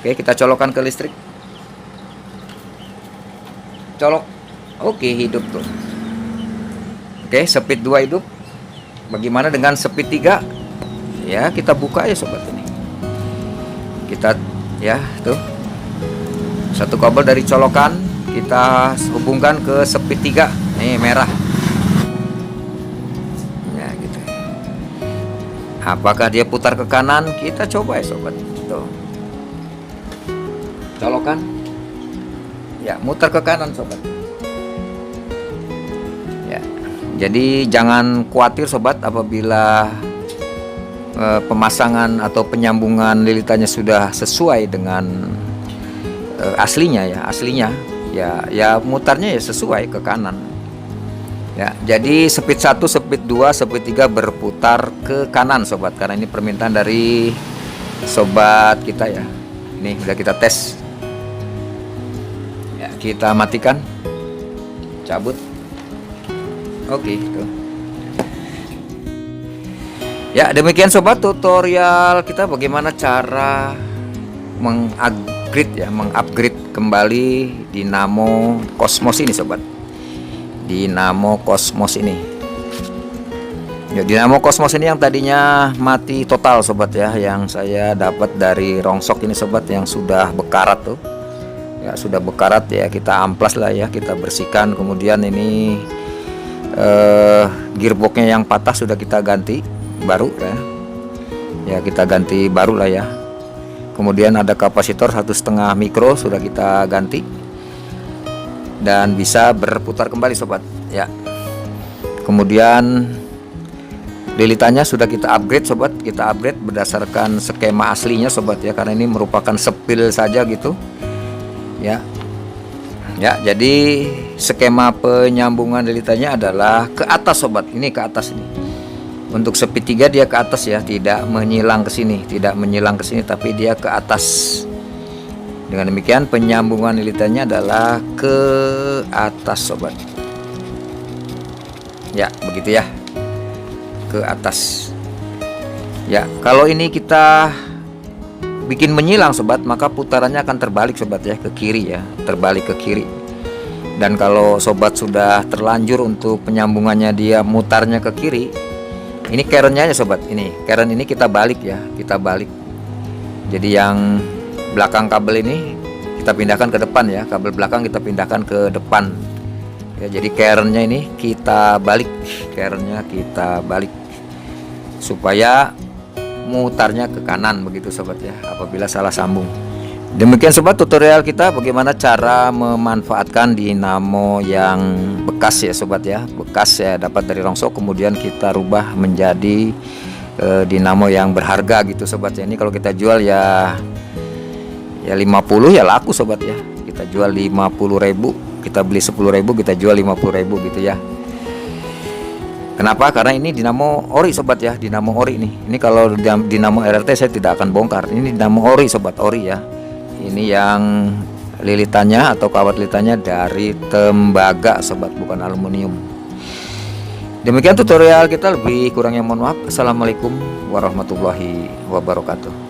Oke, kita colokkan ke listrik. Colok. Oke, hidup tuh. Oke, speed 2 hidup. Bagaimana dengan speed 3? Ya, kita buka ya sobat ini. Kita ya, tuh. Satu kabel dari colokan kita hubungkan ke speed 3. Nih merah. Ya gitu. Apakah dia putar ke kanan? Kita coba ya sobat. Tuh. Colokan. Ya, muter ke kanan sobat. Ya. Jadi jangan khawatir sobat apabila pemasangan atau penyambungan lilitannya sudah sesuai dengan aslinya ya mutarnya ya sesuai ke kanan ya. Jadi speed 1, speed 2, speed 3 berputar ke kanan sobat, karena ini permintaan dari sobat kita ya. Ini udah kita tes ya, kita matikan, cabut. Oke, tuh. Ya, demikian sobat tutorial kita bagaimana cara mengupgrade kembali dinamo Cosmos ini sobat. Dinamo Cosmos ini. Ya, dinamo Cosmos ini yang tadinya mati total sobat ya, yang saya dapat dari rongsok ini sobat, yang sudah bekarat tuh. Ya sudah bekarat ya, kita amplas lah ya, kita bersihkan. Kemudian ini gearboxnya yang patah sudah kita ganti baru ya. Ya kita ganti baru lah ya. Kemudian ada kapasitor 1,5 mikro sudah kita ganti dan bisa berputar kembali sobat ya. Kemudian lilitannya sudah kita upgrade sobat, kita upgrade berdasarkan skema aslinya sobat ya, karena ini merupakan sepil saja gitu ya. Ya, jadi skema penyambungan lilitannya adalah ke atas sobat, ini ke atas ini. Untuk speed 3 dia ke atas ya, tidak menyilang ke sini, tapi dia ke atas. Dengan demikian penyambungan lilitannya adalah ke atas sobat. Ya, begitu ya. Ke atas. Ya, kalau ini kita bikin menyilang sobat, maka putarannya akan terbalik sobat ya, ke kiri ya, terbalik ke kiri. Dan kalau sobat sudah terlanjur untuk penyambungannya dia mutarnya ke kiri, ini kerennya ya sobat, ini keren ini kita balik ya, kita balik. Jadi yang belakang kabel ini kita pindahkan ke depan ya, kabel belakang kita pindahkan ke depan ya. Jadi kerennya ini kita balik, kerennya kita balik supaya mutarnya ke kanan begitu sobat ya, apabila salah sambung. Demikian sobat tutorial kita bagaimana cara memanfaatkan dinamo yang bekas ya sobat ya, bekas ya, dapat dari rongsok kemudian kita rubah menjadi dinamo yang berharga gitu sobat ya. Ini kalau kita jual ya 50 ya laku sobat ya, kita jual 50.000, kita beli 10.000, kita jual 50.000 gitu ya. Kenapa? Karena ini dinamo ori sobat ya, dinamo ori nih. Ini kalau dinamo RRT saya tidak akan bongkar. Ini dinamo ori sobat, ori ya. Ini yang lilitannya atau kawat lilitannya dari tembaga sobat, bukan aluminium. Demikian tutorial kita, lebih kurangnya mohon maaf. Assalamualaikum warahmatullahi wabarakatuh.